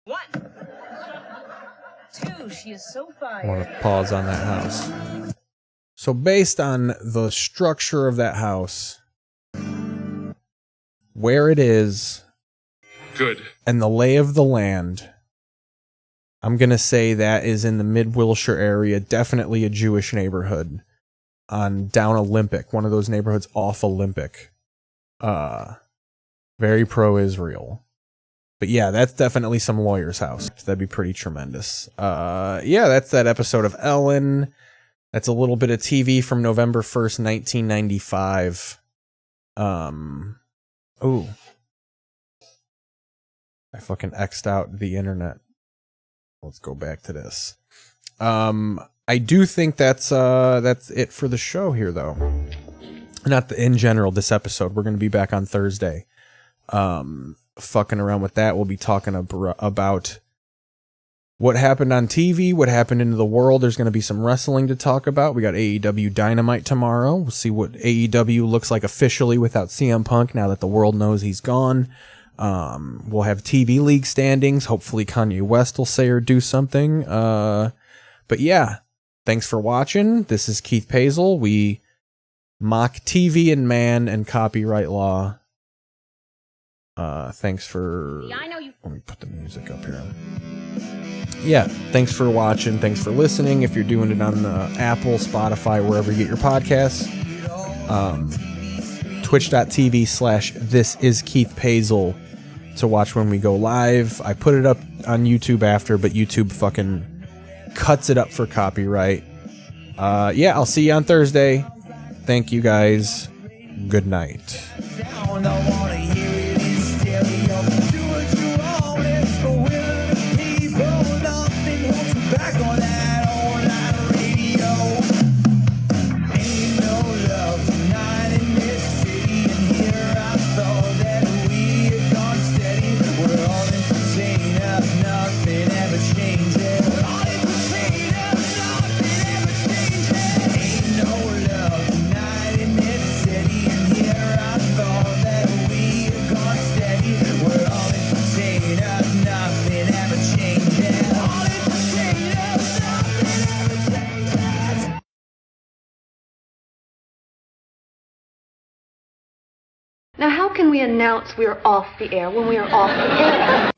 1, 2, she is so I fired. want to pause on that house. So based on the structure of that house, where it is, good, and the lay of the land, I'm going to say that is in the Mid-Wilshire area, definitely a Jewish neighborhood on down Olympic, one of those neighborhoods off Olympic. Very pro-Israel. But yeah, that's definitely some lawyer's house. That'd be pretty tremendous. Yeah, that's that episode of Ellen. That's a little bit of TV from November 1st, 1995. Ooh. I fucking X'd out the internet. Let's go back to this. I do think that's it for the show here, though. Not in general, this episode. We're going to be back on Thursday. Fucking around with that. We'll be talking about what happened on TV, what happened in the world. There's going to be some wrestling to talk about. We got AEW Dynamite tomorrow. We'll see what AEW looks like officially without CM Punk now that the world knows he's gone. We'll have TV league standings. Hopefully Kanye West will say or do something. But yeah, thanks for watching. This is Keith Paesel. We mock TV and man and copyright law. Thanks for... Yeah, I know you... Let me put the music up here. Yeah, thanks for watching. Thanks for listening. If you're doing it on Apple, Spotify, wherever you get your podcasts. Twitch.tv/ThisIsKeithPaesel to watch when we go live. I put it up on YouTube after, but YouTube fucking cuts it up for copyright. Yeah, I'll see you on Thursday. Thank you guys. Good night. Now, how can we announce we're off the air when we are off the air?